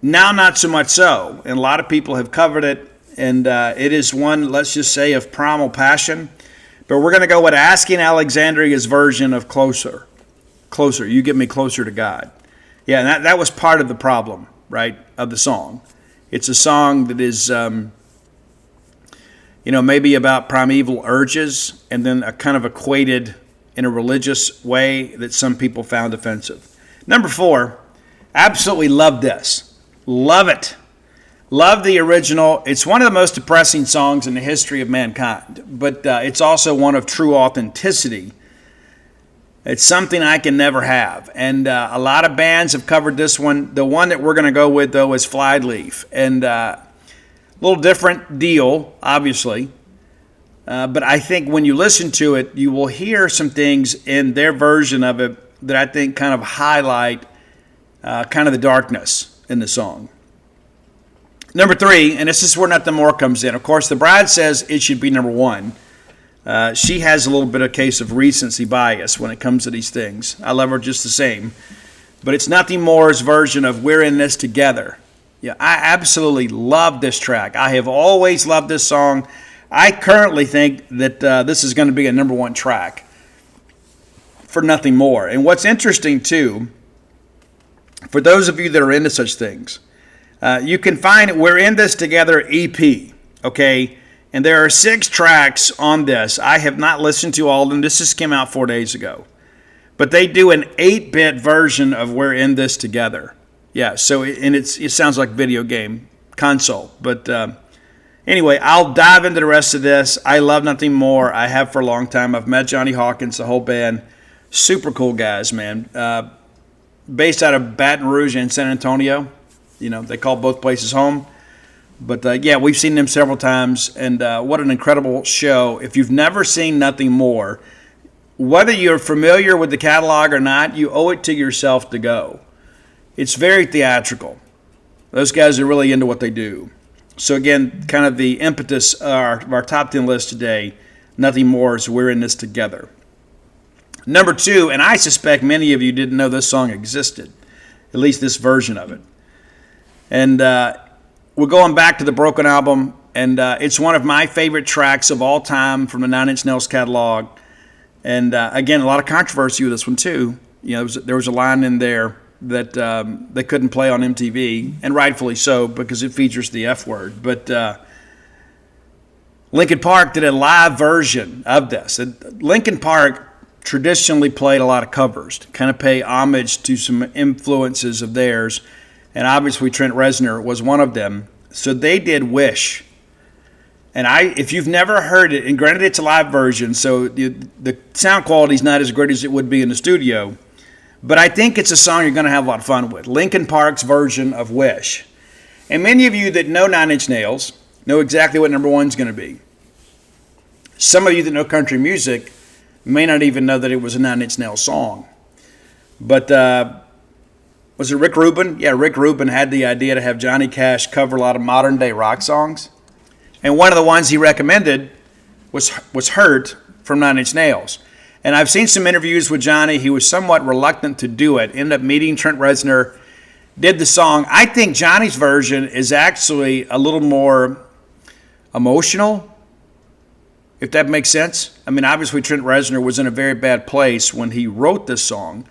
Speaker 1: Now, not so much so. And a lot of people have covered it. And it is one, let's just say, of primal passion. But we're going to go with Asking Alexandria's version of Closer. Closer. You get me closer to God. Yeah, and that was part of the problem, right, of the song. It's a song that is, maybe about primeval urges and then a kind of equated in a religious way that some people found offensive. Number 4, absolutely love this. Love it. Love the original. It's one of the most depressing songs in the history of mankind, but it's also one of true authenticity. It's something I can never have, and a lot of bands have covered this one. The one that we're going to go with, though, is Flyed Leaf, and a little different deal, obviously, but I think when you listen to it, you will hear some things in their version of it that I think kind of highlight kind of the darkness in the song. Number 3, and this is where Nothing More comes in. Of course, the bride says it should be number 1. She has a little bit of case of recency bias when it comes to these things. I love her just the same. But it's Nothing More's version of We're in This Together. Yeah, I absolutely love this track. I have always loved this song. I currently think that this is going to be a number 1 track for Nothing More. And what's interesting, too, for those of you that are into such things, you can find We're in This Together EP, okay? And there are 6 tracks on this. I have not listened to all of them. This just came out 4 days ago. But they do an 8-bit version of We're in This Together. Yeah, so it sounds like video game console. But anyway, I'll dive into the rest of this. I love Nothing More. I have for a long time. I've met Johnny Hawkins, the whole band. Super cool guys, man. Based out of Baton Rouge and San Antonio. They call both places home. But, yeah, we've seen them several times. And what an incredible show. If you've never seen Nothing More, whether you're familiar with the catalog or not, you owe it to yourself to go. It's very theatrical. Those guys are really into what they do. So again, kind of the impetus of our top 10 list today, nothing more, so we're in this together. Number 2, and I suspect many of you didn't know this song existed, at least this version of it. And we're going back to the Broken album, and it's one of my favorite tracks of all time from the Nine Inch Nails catalog. And again, a lot of controversy with this one too. You know, there was a line in there that they couldn't play on MTV, and rightfully so, because it features the F word. But Linkin Park did a live version of this. And Linkin Park traditionally played a lot of covers to kind of pay homage to some influences of theirs, and obviously Trent Reznor was one of them. So they did Wish. And if you've never heard it, and granted it's a live version, so the sound quality is not as great as it would be in the studio, but I think it's a song you're going to have a lot of fun with. Linkin Park's version of Wish. And many of you that know Nine Inch Nails know exactly what number 1 is going to be. Some of you that know country music may not even know that it was a Nine Inch Nails song. But was it Rick Rubin? Yeah, Rick Rubin had the idea to have Johnny Cash cover a lot of modern day rock songs. And one of the ones he recommended was Hurt from Nine Inch Nails. And I've seen some interviews with Johnny. He was somewhat reluctant to do it. Ended up meeting Trent Reznor, did the song. I think Johnny's version is actually a little more emotional, if that makes sense. I mean, obviously Trent Reznor was in a very bad place when he wrote this song.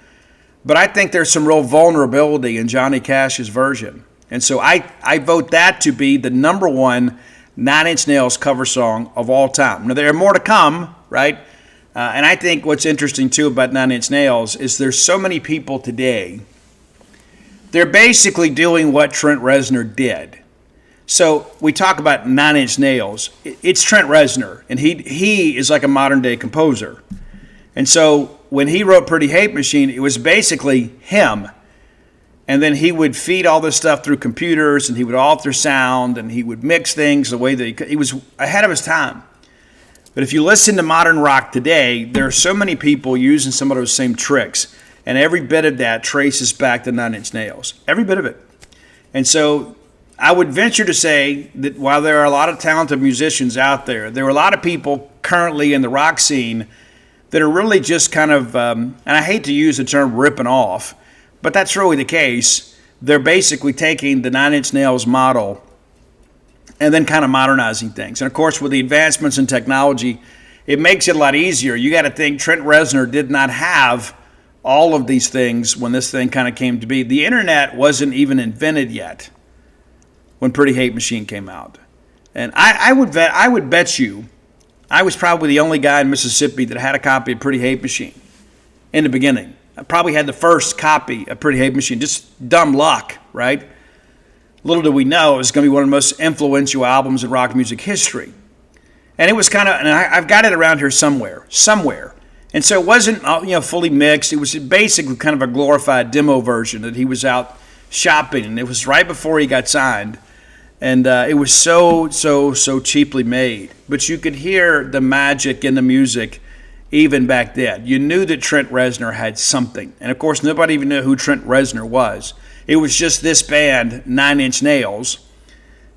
Speaker 1: But I think there's some real vulnerability in Johnny Cash's version. And so I vote that to be the number 1 Nine Inch Nails cover song of all time. Now, there are more to come, right? And I think what's interesting, too, about Nine Inch Nails is there's so many people today, they're basically doing what Trent Reznor did. So we talk about Nine Inch Nails. It's Trent Reznor, and he is like a modern-day composer. And so when he wrote Pretty Hate Machine, it was basically him. And then he would feed all this stuff through computers, and he would alter sound, and he would mix things the way that he was ahead of his time. But if you listen to modern rock today, there are so many people using some of those same tricks, and every bit of that traces back to Nine Inch Nails. Every bit of it. And so I would venture to say that while there are a lot of talented musicians out there, there are a lot of people currently in the rock scene that are really just kind of, and I hate to use the term ripping off, but that's really the case. They're basically taking the Nine Inch Nails model and then kind of modernizing things. And of course, with the advancements in technology, it makes it a lot easier. You got to think Trent Reznor did not have all of these things when this thing kind of came to be. The internet wasn't even invented yet when Pretty Hate Machine came out. And I would bet you, I was probably the only guy in Mississippi that had a copy of Pretty Hate Machine in the beginning. I probably had the first copy of Pretty Hate Machine. Just dumb luck, right? Little did we know it was going to be one of the most influential albums in rock music history. And it was kind of, and I've got it around here somewhere. And so it wasn't, fully mixed. It was basically kind of a glorified demo version that he was out shopping. And it was right before he got signed. And it was so cheaply made. But you could hear the magic in the music even back then. You knew that Trent Reznor had something. And of course, nobody even knew who Trent Reznor was. It was just this band, Nine Inch Nails.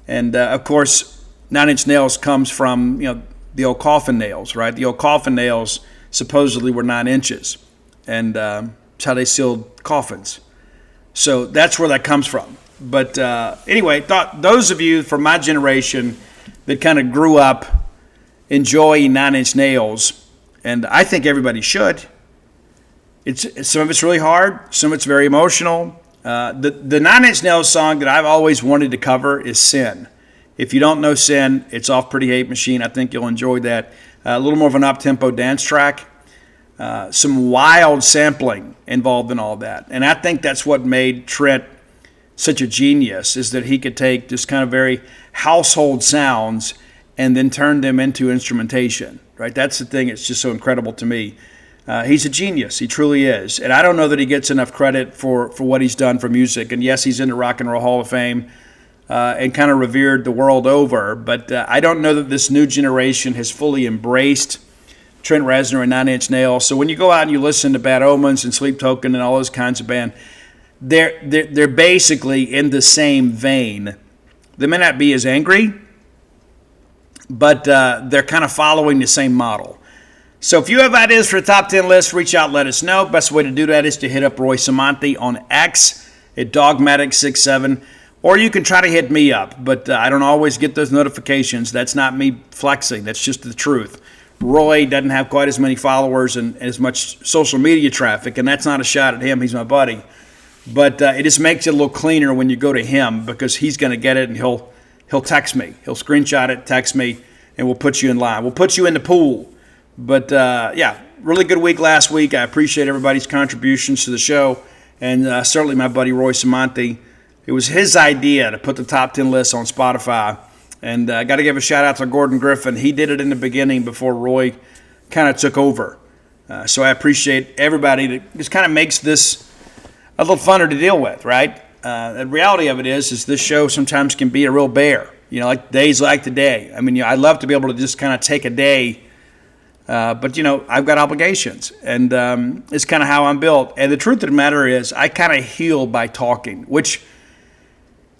Speaker 1: And of course, Nine Inch Nails comes from, the old coffin nails, right? The old coffin nails supposedly were 9 inches. And that's how they sealed coffins. So that's where that comes from. But anyway, those of you from my generation that kind of grew up enjoying Nine Inch Nails, and I think everybody should. Some of it's really hard. Some of it's very emotional. The Nine Inch Nails song that I've always wanted to cover is Sin. If you don't know Sin, it's off Pretty Hate Machine. I think you'll enjoy that. A little more of an up-tempo dance track. Some wild sampling involved in all that. And I think that's what made Trent such a genius, is that he could take just kind of very household sounds and then turn them into instrumentation, right? That's the thing that's just so incredible to me. He's a genius. He truly is. And I don't know that he gets enough credit for what he's done for music. And yes, he's in the Rock and Roll Hall of Fame and kind of revered the world over. But I don't know that this new generation has fully embraced Trent Reznor and Nine Inch Nails. So when you go out and you listen to Bad Omens and Sleep Token and all those kinds of bands, they're basically in the same vein. They may not be as angry, but they're kind of following the same model. So if you have ideas for a top 10 list, reach out, let us know. Best way to do that is to hit up Roy Samonte on X at Dogmatic67, or you can try to hit me up, but I don't always get those notifications. That's not me flexing. That's just the truth. Roy doesn't have quite as many followers and as much social media traffic, and that's not a shot at him. He's my buddy. But it just makes it a little cleaner when you go to him, because he's going to get it and he'll text me. He'll screenshot it, text me, and we'll put you in line. We'll put you in the pool. But, yeah, really good week last week. I appreciate everybody's contributions to the show, and certainly my buddy Roy Samonte. It was his idea to put the top 10 list on Spotify. And I got to give a shout-out to Gordon Griffin. He did it in the beginning before Roy kind of took over. So I appreciate everybody that just kind of makes this a little funner to deal with, right? The reality of it is this show sometimes can be a real bear, like days like today. I mean, I'd love to be able to just kind of take a day, but, I've got obligations, and it's kind of how I'm built. And the truth of the matter is I kind of heal by talking, which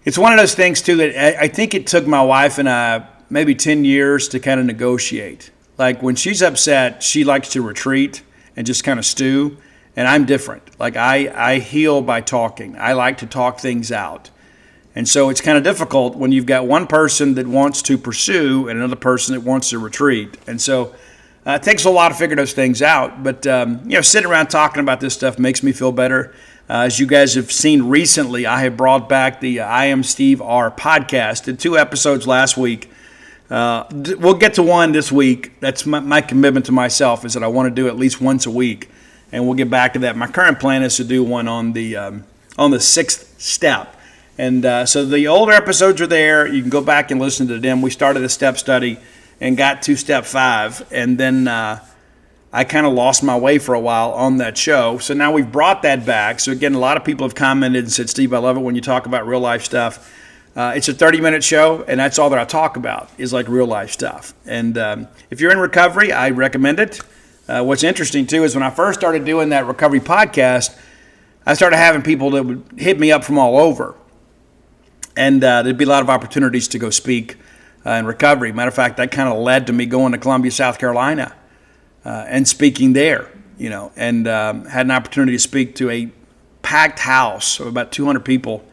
Speaker 1: it's one of those things, too, that I think it took my wife and I maybe 10 years to kind of negotiate. Like when she's upset, she likes to retreat and just kind of stew. And I'm different. Like I heal by talking. I like to talk things out. And so it's kind of difficult when you've got one person that wants to pursue and another person that wants to retreat. And so it takes a lot to figure those things out. But, sitting around talking about this stuff makes me feel better. As you guys have seen recently, I have brought back the I Am Steve R podcast. Did 2 episodes last week. We'll get to one this week. That's my commitment to myself, is that I want to do at least once a week. And we'll get back to that. My current plan is to do one on the 6th step. And so the older episodes are there. You can go back and listen to them. We started a step study and got to step 5. And then I kind of lost my way for a while on that show. So now we've brought that back. So again, a lot of people have commented and said, Steve, I love it when you talk about real life stuff. It's a 30-minute show, and that's all that I talk about is like real life stuff. And if you're in recovery, I recommend it. What's interesting, too, is when I first started doing that recovery podcast, I started having people that would hit me up from all over. And there'd be a lot of opportunities to go speak in recovery. Matter of fact, that kind of led to me going to Columbia, South Carolina, and speaking there, and had an opportunity to speak to a packed house of about 200 people.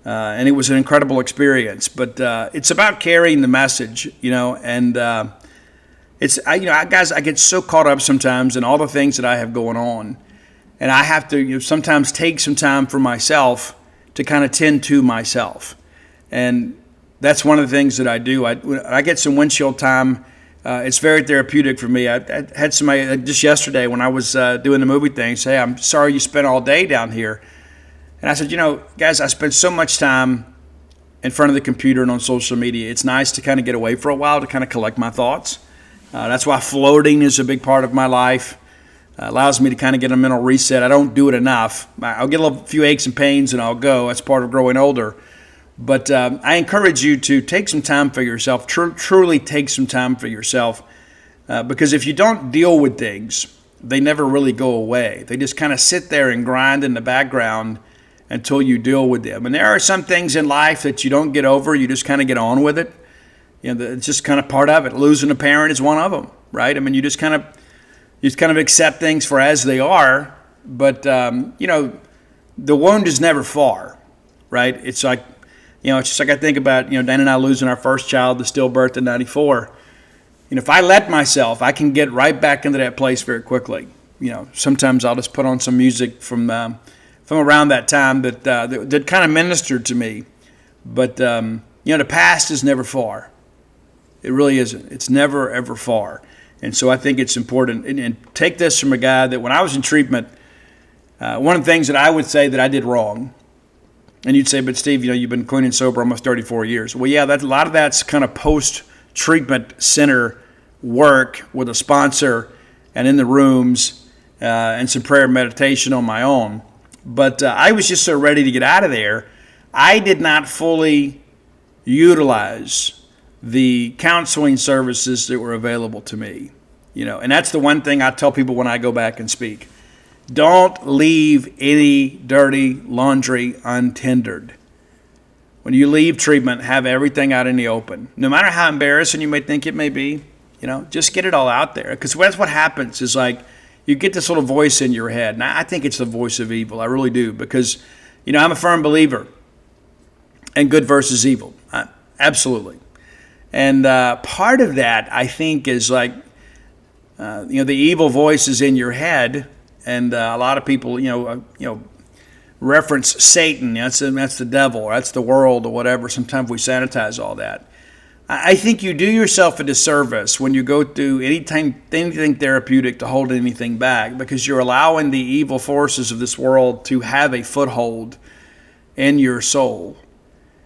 Speaker 1: And it was an incredible experience. But it's about carrying the message, and guys, I get so caught up sometimes in all the things that I have going on, and I have to sometimes take some time for myself to kind of tend to myself, and that's one of the things that I do. I get some windshield time. It's very therapeutic for me. I had somebody just yesterday when I was doing the movie thing say, "I'm sorry you spent all day down here," and I said, guys, I spent so much time in front of the computer and on social media. It's nice to kind of get away for a while to kind of collect my thoughts. That's why floating is a big part of my life. Allows me to kind of get a mental reset. I don't do it enough. I'll get a few aches and pains and I'll go. That's part of growing older. But I encourage you to take some time for yourself. Truly take some time for yourself. Because if you don't deal with things, they never really go away. They just kind of sit there and grind in the background until you deal with them. And there are some things in life that you don't get over. You just kind of get on with it. It's just kind of part of it. Losing a parent is one of them, right? I mean, you just kind of accept things for as they are. But the wound is never far, right? It's like, it's just like I think about, Dan and I losing our first child, the stillbirth in '94. If I let myself, I can get right back into that place very quickly. Sometimes I'll just put on some music from around that time that kind of ministered to me. But the past is never far. It really isn't. It's never, ever far. And so I think it's important. And take this from a guy that when I was in treatment, one of the things that I would say that I did wrong, and you'd say, but Steve, you've been clean and sober almost 34 years. Well, yeah, a lot of that's kind of post-treatment center work with a sponsor and in the rooms and some prayer and meditation on my own. But I was just so ready to get out of there. I did not fully utilize the counseling services that were available to me. And that's the one thing I tell people when I go back and speak. Don't leave any dirty laundry untendered. When you leave treatment, have everything out in the open. No matter how embarrassing you may think it may be, just get it all out there. Because that's what happens is like you get this little voice in your head. And I think it's the voice of evil. I really do. Because, I'm a firm believer in good versus evil. Absolutely. And part of that, I think, is like, the evil voice is in your head. And a lot of people, reference Satan. That's the devil, or that's the world, or whatever. Sometimes we sanitize all that. I think you do yourself a disservice when you go through anything therapeutic to hold anything back, because you're allowing the evil forces of this world to have a foothold in your soul.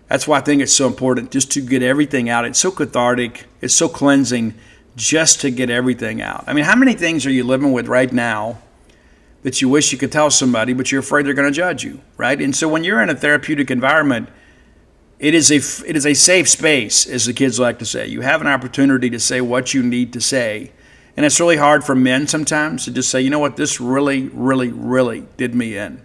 Speaker 1: That's why I think it's so important just to get everything out. It's so cathartic. It's so cleansing just to get everything out. I mean, how many things are you living with right now that you wish you could tell somebody, but you're afraid they're going to judge you, right? And so when you're in a therapeutic environment, it is a safe space, as the kids like to say. You have an opportunity to say what you need to say. And it's really hard for men sometimes to just say, you know what, this really, really, really did me in.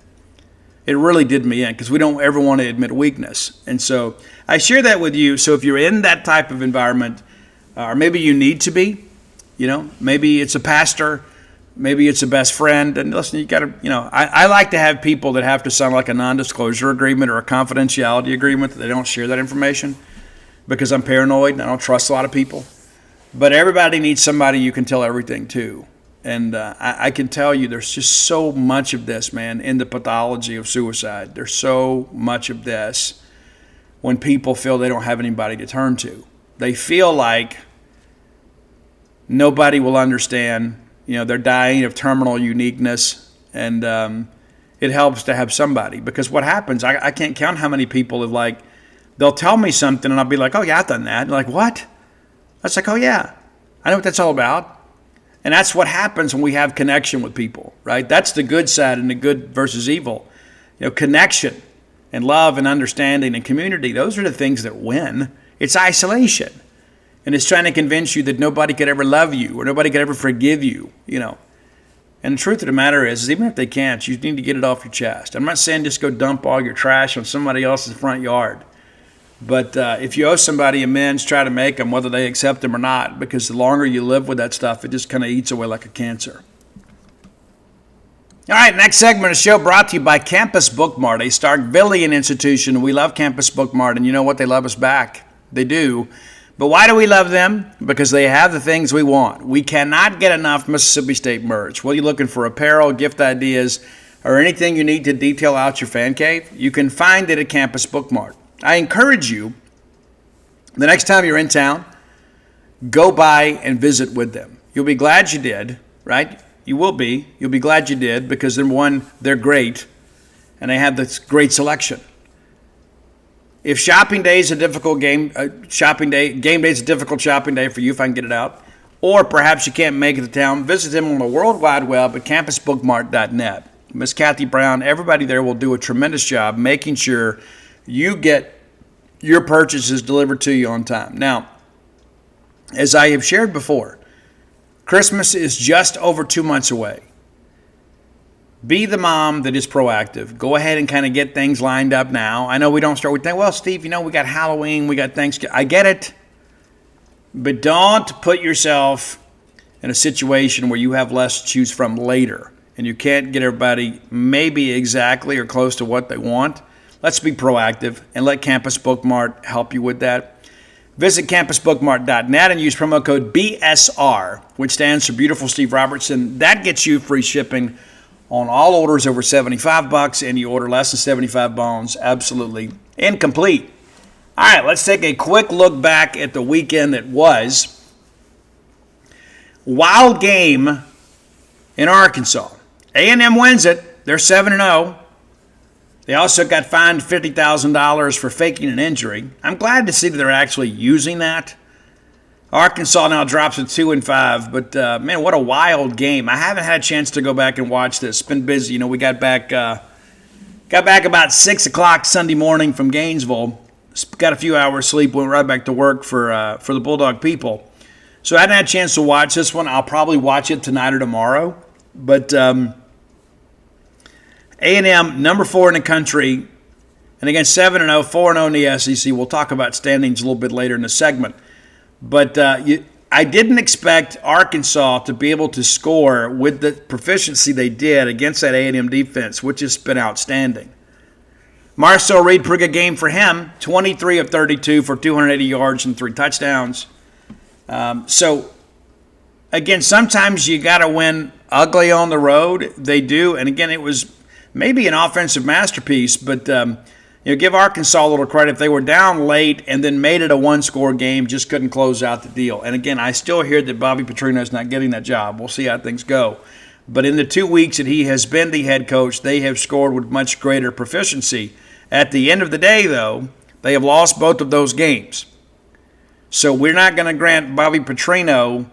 Speaker 1: It really did me in, because we don't ever want to admit weakness. And so I share that with you. So if you're in that type of environment, or maybe you need to be, maybe it's a pastor, maybe it's a best friend. And listen, you got to, I like to have people that have to sign like a non-disclosure agreement or a confidentiality agreement that they don't share that information, because I'm paranoid and I don't trust a lot of people. But everybody needs somebody you can tell everything to. And I can tell you there's just so much of this, man, in the pathology of suicide. There's so much of this when people feel they don't have anybody to turn to. They feel like nobody will understand. They're dying of terminal uniqueness, and it helps to have somebody. Because what happens, I can't count how many people have they'll tell me something, and I'll be like, oh, yeah, I've done that. And they're like, what? I was like, oh, yeah, I know what that's all about. And that's what happens when we have connection with people, right? That's the good side and the good versus evil. Connection and love and understanding and community, those are the things that win. It's isolation. And it's trying to convince you that nobody could ever love you or nobody could ever forgive you, And the truth of the matter is even if they can't, you need to get it off your chest. I'm not saying just go dump all your trash on somebody else's front yard. But if you owe somebody amends, try to make them, whether they accept them or not, because the longer you live with that stuff, it just kind of eats away like a cancer. All right, next segment of the show brought to you by Campus Bookmart, a Starkvillian institution. We love Campus Bookmart, and you know what? They love us back. They do. But why do we love them? Because they have the things we want. We cannot get enough Mississippi State merch. Whether you're looking for apparel, gift ideas, or anything you need to detail out your fan cave, you can find it at Campus Bookmart. I encourage you, the next time you're in town, go by and visit with them. You'll be glad you did, right? You will be. You'll be glad you did, because number one, they're great, and they have this great selection. If shopping day is a difficult game day is a difficult shopping day for you, if I can get it out, or perhaps you can't make it to town, visit them on the World Wide Web at campusbookmart.net. Miss Kathy Brown, everybody there will do a tremendous job making sure you get your purchases delivered to you on time. Now, as I have shared before, Christmas is just over 2 months away. Be the mom that is proactive. Go ahead and kind of get things lined up now. I know we don't start with that. Well, Steve, we got Halloween, we got Thanksgiving. I get it. But don't put yourself in a situation where you have less to choose from later and you can't get everybody maybe exactly or close to what they want. Let's be proactive and let Campus Bookmart help you with that. Visit campusbookmart.net and use promo code BSR, which stands for Beautiful Steve Robertson. That gets you free shipping on all orders over $75, and you order less than $75, absolutely incomplete. All right, let's take a quick look back at the weekend that was. Wild game in Arkansas. A&M wins it. They're 7-0. They also got fined $50,000 for faking an injury. I'm glad to see that they're actually using that. Arkansas now drops to 2-5, but man, what a wild game! I haven't had a chance to go back and watch this. Been busy, we got back about 6 o'clock Sunday morning from Gainesville. Got a few hours sleep. Went right back to work for the Bulldog people. So I hadn't had a chance to watch this one. I'll probably watch it tonight or tomorrow. But A&M, number 4 in the country, and again 7-0, 4-0 in the SEC. We'll talk about standings a little bit later in the segment. But I didn't expect Arkansas to be able to score with the proficiency they did against that A&M defense, which has been outstanding. Marcel Reed, pretty good game for him, 23 of 32 for 280 yards and 3 touchdowns. So, again, sometimes you got to win ugly on the road. They do. And, again, it was maybe an offensive masterpiece, but give Arkansas a little credit. If they were down late and then made it a one-score game, just couldn't close out the deal. And, again, I still hear that Bobby Petrino is not getting that job. We'll see how things go. But in the 2 weeks that he has been the head coach, they have scored with much greater proficiency. At the end of the day, though, they have lost both of those games. So we're not going to grant Bobby Petrino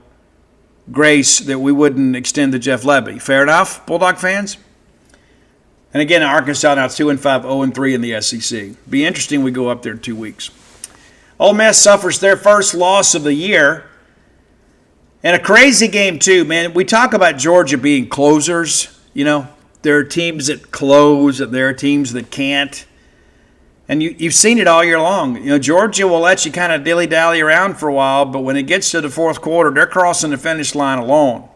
Speaker 1: grace that we wouldn't extend to Jeff Lebby. Fair enough, Bulldog fans? And again, Arkansas now 2-5, 0-3 in the SEC. Be interesting we go up there in 2 weeks. Ole Miss suffers their first loss of the year. And a crazy game, too, man. We talk about Georgia being closers. There are teams that close and there are teams that can't. And you've seen it all year long. Georgia will let you kind of dilly-dally around for a while, but when it gets to the fourth quarter, they're crossing the finish line alone.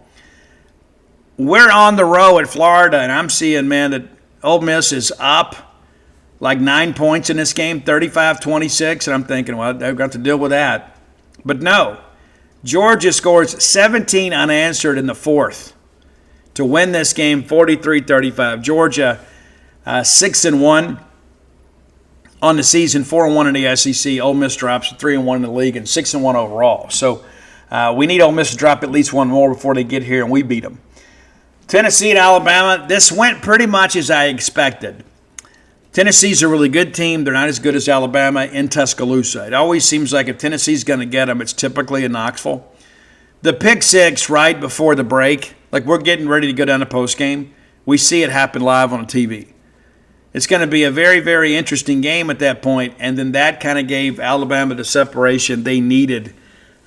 Speaker 1: We're on the row at Florida, and I'm seeing, man, that Ole Miss is up like 9 points in this game, 35-26, and I'm thinking, well, they've got to deal with that. But no, Georgia scores 17 unanswered in the fourth to win this game 43-35. Georgia 6-1 on the season, 4-1 in the SEC. Ole Miss drops 3-1 in the league and 6-1 overall. So we need Ole Miss to drop at least one more before they get here and we beat them. Tennessee and Alabama, this went pretty much as I expected. Tennessee's a really good team. They're not as good as Alabama in Tuscaloosa. It always seems like if Tennessee's going to get them, it's typically in Knoxville. The pick six right before the break, like we're getting ready to go down to postgame, we see it happen live on TV. It's going to be a very, very interesting game at that point, and then that kind of gave Alabama the separation they needed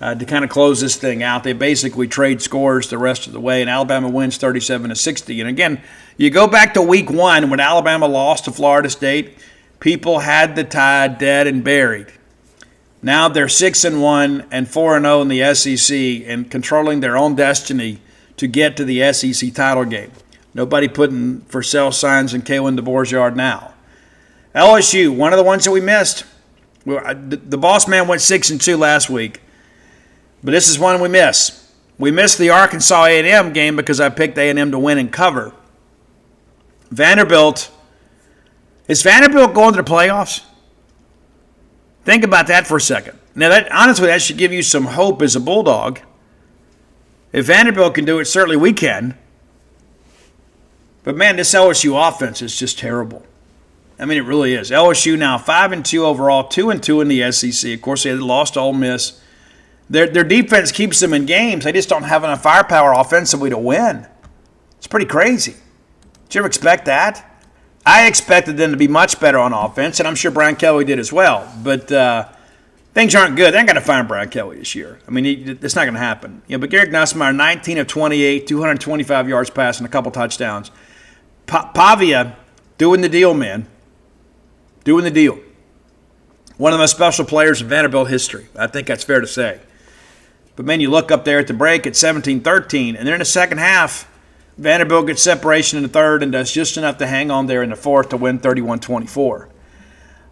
Speaker 1: to kind of close this thing out. They basically trade scores the rest of the way, and Alabama wins 37-60. And again, you go back to week 1 when Alabama lost to Florida State, people had the Tide dead and buried. Now they're 6-1 and 4-0 in the SEC and controlling their own destiny to get to the SEC title game. Nobody putting for sale signs in Kalen DeBoer's yard now. LSU, one of the ones that we missed. The boss man went 6-2 last week, but this is one we miss. We missed the Arkansas A&M game because I picked A&M to win and cover. Vanderbilt, is Vanderbilt going to the playoffs? Think about that for a second. Now, honestly, that should give you some hope as a Bulldog. If Vanderbilt can do it, certainly we can. But, man, this LSU offense is just terrible. I mean, it really is. LSU now 5-2 overall, 2-2 in the SEC. Of course, they had lost to Ole Miss. Their defense keeps them in games. They just don't have enough firepower offensively to win. It's pretty crazy. Did you ever expect that? I expected them to be much better on offense, and I'm sure Brian Kelly did as well. But things aren't good. They're not going to find Brian Kelly this year. I mean, it's not going to happen. But Garrett Nussmeier, 19 of 28, 225 yards passing, a couple touchdowns. Pavia doing the deal, man. Doing the deal. One of the most special players in Vanderbilt history. I think that's fair to say. But, man, you look up there at the break at 17-13, and then in the second half, Vanderbilt gets separation in the third and does just enough to hang on there in the fourth to win 31-24.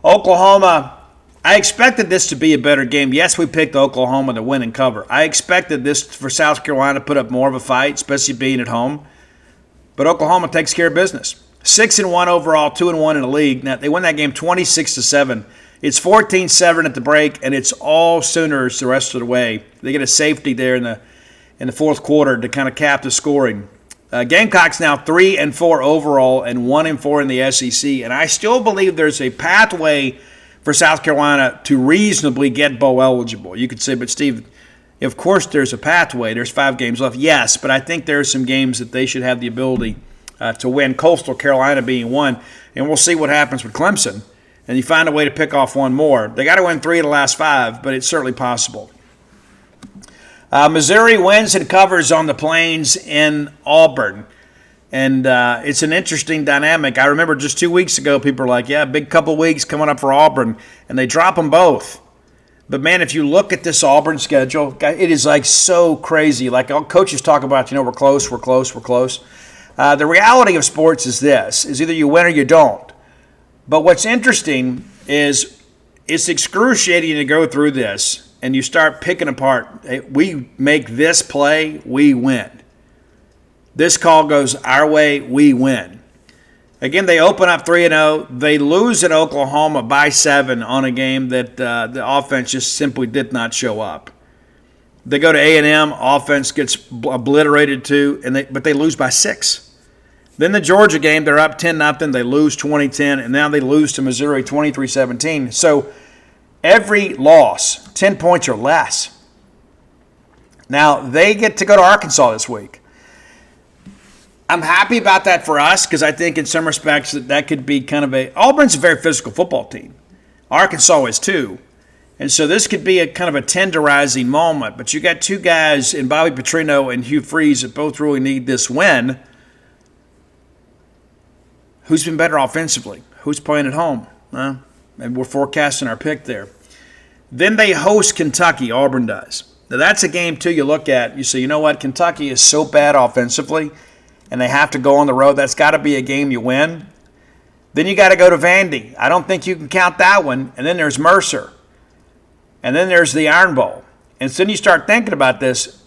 Speaker 1: Oklahoma, I expected this to be a better game. Yes, we picked Oklahoma to win and cover. I expected this for South Carolina to put up more of a fight, especially being at home. But Oklahoma takes care of business. 6-1 overall, 2-1 in the league. Now, they won that game 26-7. It's 14-7 at the break, and it's all Sooners the rest of the way. They get a safety there in the fourth quarter to kind of cap the scoring. Gamecocks now 3-4 overall and 1-4 in the SEC. And I still believe there's a pathway for South Carolina to reasonably get bowl eligible. You could say, but Steve, of course there's a pathway. There's 5 games left. Yes, but I think there are some games that they should have the ability to win, Coastal Carolina being one. And we'll see what happens with Clemson. And you find a way to pick off one more. They got to win 3 of the last 5, but it's certainly possible. Missouri wins and covers on the Plains in Auburn. And it's an interesting dynamic. I remember just 2 weeks ago, people were like, yeah, big couple weeks coming up for Auburn. And they drop them both. But, man, if you look at this Auburn schedule, it is like so crazy. Like all coaches talk about, we're close, we're close, we're close. The reality of sports is this, is either you win or you don't. But what's interesting is it's excruciating to go through this and you start picking apart, hey, we make this play, we win. This call goes our way, we win. Again, they open up 3-0. They lose at Oklahoma by 7 on a game that the offense just simply did not show up. They go to A&M, offense gets obliterated too, but they lose by 6. Then the Georgia game, they're up 10-0. They lose 20-10, and now they lose to Missouri 23-17. So every loss, 10 points or less. Now, they get to go to Arkansas this week. I'm happy about that for us because I think in some respects that could be kind of Auburn's a very physical football team. Arkansas is too. And so this could be a kind of a tenderizing moment. But you got two guys in Bobby Petrino and Hugh Freeze that both really need this win. Who's been better offensively? Who's playing at home? And we're forecasting our pick there. Then they host Kentucky, Auburn does. Now that's a game, too, you look at. You say, you know what, Kentucky is so bad offensively, and they have to go on the road. That's got to be a game you win. Then you got to go to Vandy. I don't think you can count that one. And then there's Mercer. And then there's the Iron Bowl. And so then you start thinking about this.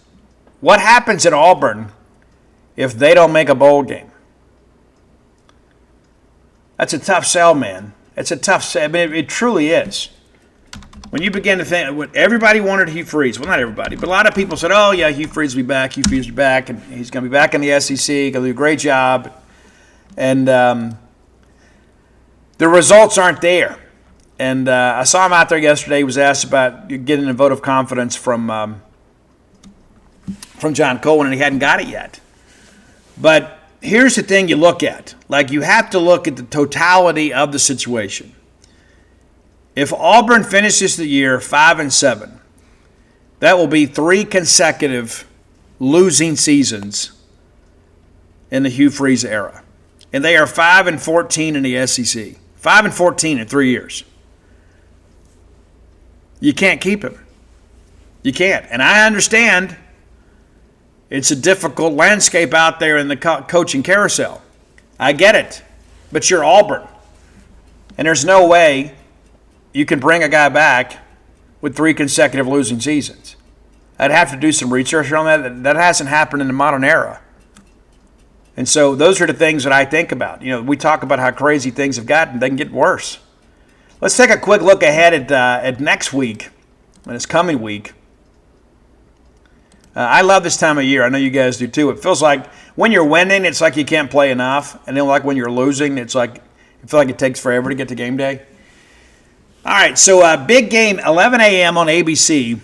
Speaker 1: What happens at Auburn if they don't make a bowl game? That's a tough sell, man. It's a tough sell. I mean, it truly is. When you begin to think, what everybody wanted Hugh Freeze. Well, not everybody, but a lot of people said, oh, yeah, Hugh Freeze will be back. Hugh Freeze will be back, and he's going to be back in the SEC. Going to do a great job. And the results aren't there. And I saw him out there yesterday. He was asked about getting a vote of confidence from John Cohen, and he hadn't got it yet. But here's the thing you look at. Like, you have to look at the totality of the situation. If Auburn finishes the year 5-7, that will be 3 consecutive losing seasons in the Hugh Freeze era. And they are 5-14 in the SEC. 5-14 in 3 years. You can't keep him. You can't. And I understand it's a difficult landscape out there in the coaching carousel. I get it. But you're Auburn. And there's no way you can bring a guy back with 3 consecutive losing seasons. I'd have to do some research on that. That hasn't happened in the modern era. And so those are the things that I think about. We talk about how crazy things have gotten. They can get worse. Let's take a quick look ahead at next week, and this coming week. I love this time of year. I know you guys do too. It feels like when you're winning, it's like you can't play enough. And then like when you're losing, it's like you feel like it takes forever to get to game day. All right, so big game, 11 a.m. on ABC.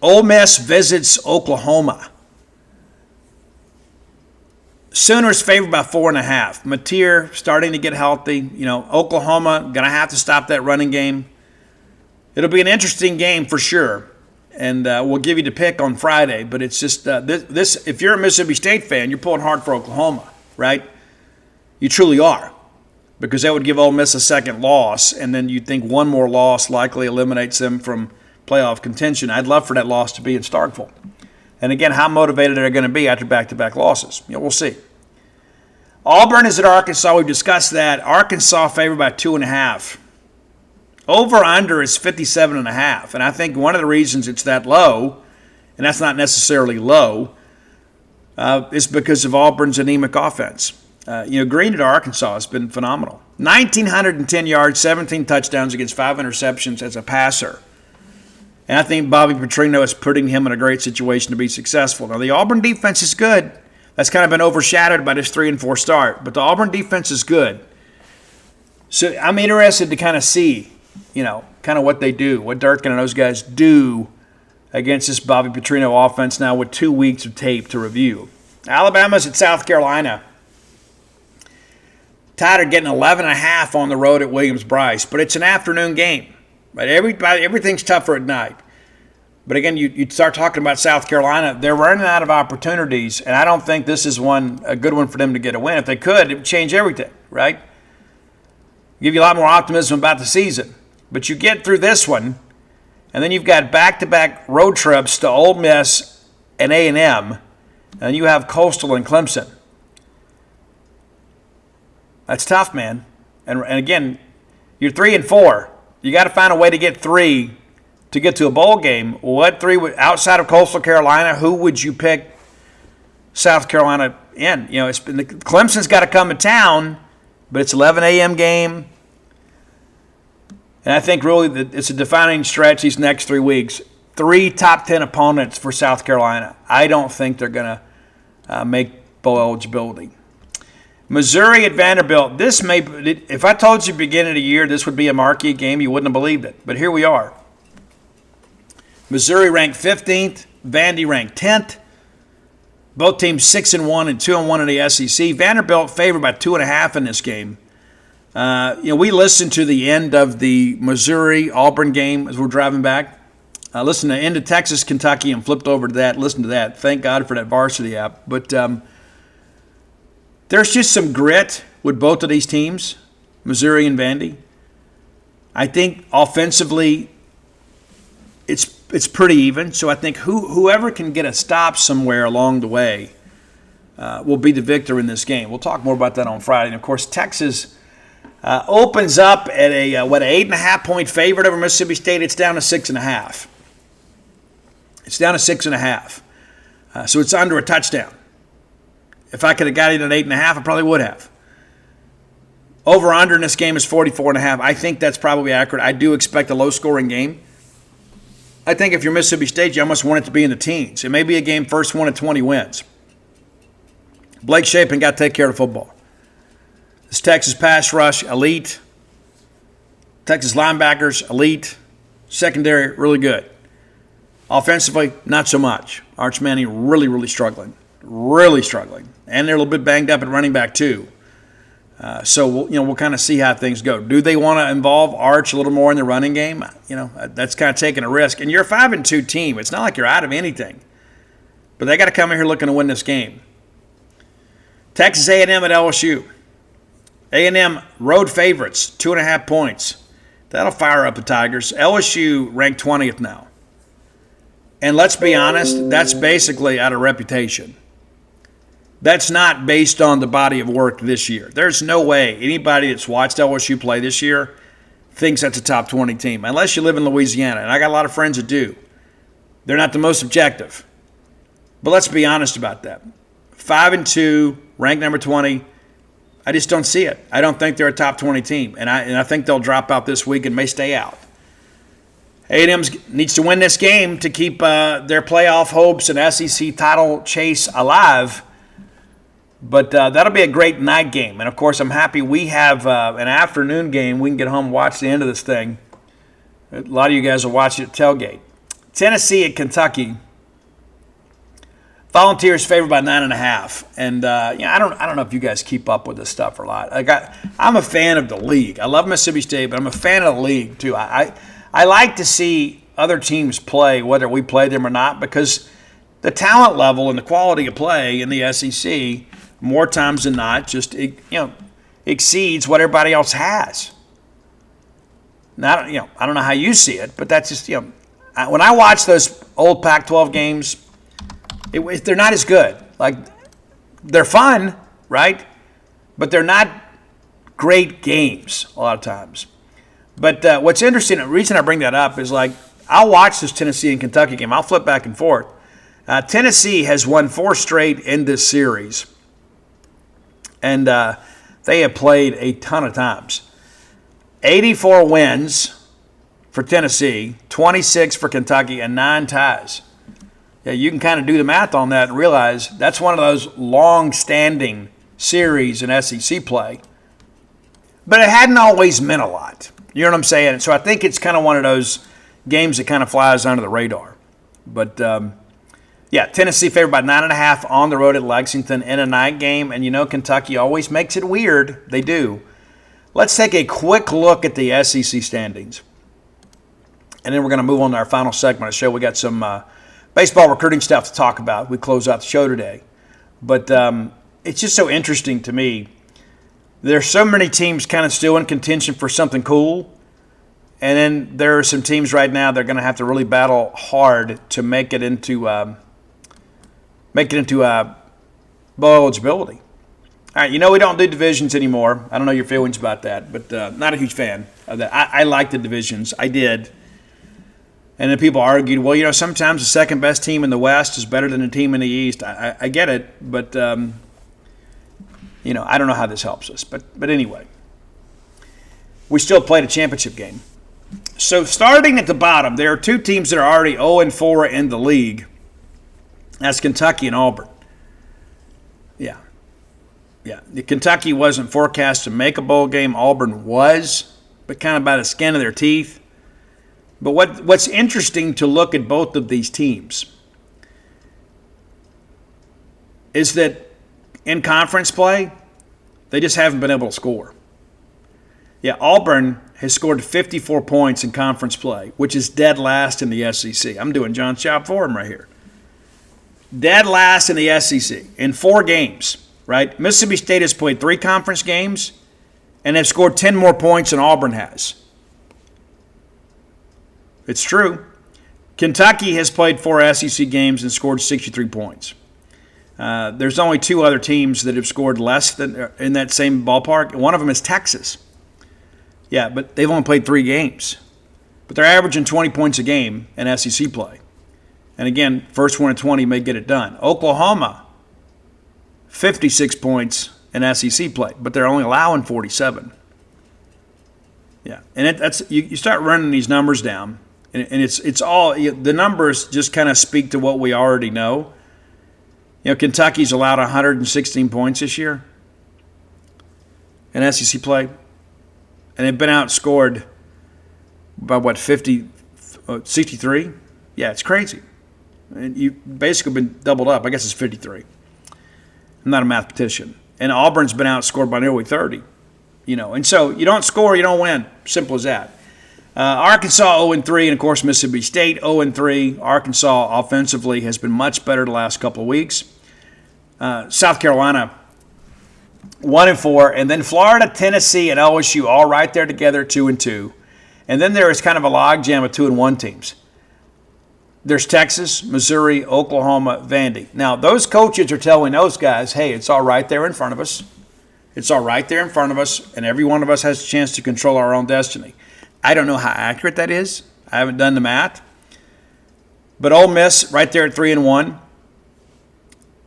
Speaker 1: Ole Miss visits Oklahoma. Sooners favored by 4.5. Mateer starting to get healthy. Oklahoma going to have to stop that running game. It'll be an interesting game for sure. And we'll give you the pick on Friday. But it's just this. If you're a Mississippi State fan, you're pulling hard for Oklahoma, right? You truly are. Because that would give Ole Miss a second loss. And then you'd think one more loss likely eliminates them from playoff contention. I'd love for that loss to be in Starkville. And again, how motivated are they going to be after back-to-back losses? We'll see. Auburn is at Arkansas. We've discussed that. Arkansas favored by 2.5. Over-under is 57.5. And I think one of the reasons it's that low, and that's not necessarily low, is because of Auburn's anemic offense. Green at Arkansas has been phenomenal. 1,910 yards, 17 touchdowns against 5 interceptions as a passer. And I think Bobby Petrino is putting him in a great situation to be successful. Now, the Auburn defense is good. That's kind of been overshadowed by this 3-4 start. But the Auburn defense is good. So I'm interested to kind of see, kind of what they do, what Durkin and those guys do against this Bobby Petrino offense now with 2 weeks of tape to review. Alabama's at South Carolina. Tide are getting 11.5 on the road at Williams-Brice. But it's an afternoon game. Right? Everything's tougher at night. But again, you start talking about South Carolina, they're running out of opportunities, and I don't think this is a good one for them to get a win. If they could, it would change everything, right? Give you a lot more optimism about the season. But you get through this one, and then you've got back-to-back road trips to Ole Miss and A&M, and you have Coastal and Clemson. That's tough, man. And again, you're 3-4. You got to find a way to get 3 to get to a bowl game. What 3 outside of Coastal Carolina? Who would you pick? South Carolina in? Clemson's got to come to town, but it's 11 a.m. game, and I think really it's a defining stretch these next 3 weeks. 3 top 10 opponents for South Carolina. I don't think they're going to make bowl eligibility. Missouri at Vanderbilt. If I told you at the beginning of the year this would be a marquee game, you wouldn't have believed it. But here we are. Missouri ranked 15th. Vandy ranked 10th. Both teams 6-1 and 2-1 in the SEC. Vanderbilt favored by 2.5 in this game. We listened to the end of the Missouri-Auburn game as we're driving back. Listened to the end of Texas-Kentucky and flipped over to that. Listened to that. Thank God for that Varsity app. But there's just some grit with both of these teams, Missouri and Vandy. I think offensively, it's pretty even. So I think whoever can get a stop somewhere along the way will be the victor in this game. We'll talk more about that on Friday. And of course, Texas opens up at a 8.5-point favorite over Mississippi State. It's down to 6.5. It's down to 6.5. So it's under a touchdown. If I could have got it at 8.5, I probably would have. Over-under in this game is 44.5. I think that's probably accurate. I do expect a low-scoring game. I think if you're Mississippi State, you almost want it to be in the teens. It may be a game first one of 20 wins. Blake Shapen got to take care of the football. This Texas pass rush, elite. Texas linebackers, elite. Secondary, really good. Offensively, not so much. Arch Manning really, really struggling. Really struggling. And they're a little bit banged up at running back, too. So we'll kind of see how things go. Do they want to involve Arch a little more in the running game? That's kind of taking a risk. And you're a 5-2 team. It's not like you're out of anything. But they got to come in here looking to win this game. Texas A&M at LSU. A&M road favorites, 2.5 points. That'll fire up the Tigers. LSU ranked 20th now. And let's be honest, that's basically out of reputation. That's not based on the body of work this year. There's no way anybody that's watched LSU play this year thinks that's a top 20 team, unless you live in Louisiana. And I got a lot of friends that do. They're not the most objective. But let's be honest about that. 5-2, ranked number 20. I just don't see it. I don't think they're a top 20 team. And I think they'll drop out this week and may stay out. A&M needs to win this game to keep their playoff hopes and SEC title chase alive. But that'll be a great night game. And, of course, I'm happy we have an afternoon game. We can get home and watch the end of this thing. A lot of you guys will watch it at tailgate. Tennessee at Kentucky. Volunteers favored by 9.5. And I don't know if you guys keep up with this stuff or not. I'm a fan of the league. I love Mississippi State, but I'm a fan of the league too. I like to see other teams play, whether we play them or not, because the talent level and the quality of play in the SEC, more times than not, just exceeds what everybody else has. Now, I don't know how you see it, but that's just when I watch those old Pac-12 games, they're not as good. Like, they're fun, right? But they're not great games a lot of times. But what's interesting, the reason I bring that up is, I'll watch this Tennessee and Kentucky game. I'll flip back and forth. Tennessee has won 4 straight in this series. And they have played a ton of times. 84 wins for Tennessee, 26 for Kentucky, and 9 ties. Yeah, you can kind of do the math on that and realize that's one of those long-standing series in SEC play. But it hadn't always meant a lot. You know what I'm saying? So I think it's kind of one of those games that kind of flies under the radar. But, Tennessee favored by 9.5 on the road at Lexington in a night game. And Kentucky always makes it weird. They do. Let's take a quick look at the SEC standings. And then we're going to move on to our final segment of the show. We got some baseball recruiting stuff to talk about. We close out the show today. But it's just so interesting to me. There's so many teams kind of still in contention for something cool. And then there are some teams right now that are going to have to really battle hard to make it into bowl eligibility. All right, we don't do divisions anymore. I don't know your feelings about that, but not a huge fan of that. I like the divisions. I did. And then people argued, well, sometimes the second best team in the West is better than the team in the East. I get it, but, I don't know how this helps us. But anyway, we still played a championship game. So starting at the bottom, there are two teams that are already 0-4 in the league. That's Kentucky and Auburn. Yeah. Kentucky wasn't forecast to make a bowl game. Auburn was, but kind of by the skin of their teeth. But what's interesting to look at both of these teams is that in conference play, they just haven't been able to score. Yeah, Auburn has scored 54 points in conference play, which is dead last in the SEC. I'm doing John's job for him right here. Dead last in the SEC in 4 games, right? Mississippi State has played 3 conference games, and they've scored 10 more points than Auburn has. It's true. Kentucky has played 4 SEC games and scored 63 points. There's only 2 other teams that have scored less than in that same ballpark. One of them is Texas. Yeah, but they've only played 3 games. But they're averaging 20 points a game in SEC play. And again, first one of 20 may get it done. Oklahoma, 56 points in SEC play, but they're only allowing 47. Yeah, and that's you start running these numbers down, and it's all the numbers just kind of speak to what we already know. Kentucky's allowed 116 points this year in SEC play, and they've been outscored by 63? Yeah, it's crazy. And you've basically been doubled up. I guess it's 53. I'm not a mathematician. And Auburn's been outscored by nearly 30. And so you don't score, you don't win. Simple as that. Arkansas 0-3, and of course Mississippi State 0-3. Arkansas offensively has been much better the last couple of weeks. South Carolina 1-4, and then Florida, Tennessee, and LSU all right there together 2-2. And then there is kind of a logjam of 2-1 teams. There's Texas, Missouri, Oklahoma, Vandy. Now, those coaches are telling those guys, hey, it's all right there in front of us. It's all right there in front of us, and every one of us has a chance to control our own destiny. I don't know how accurate that is. I haven't done the math. But Ole Miss, right there at 3-1,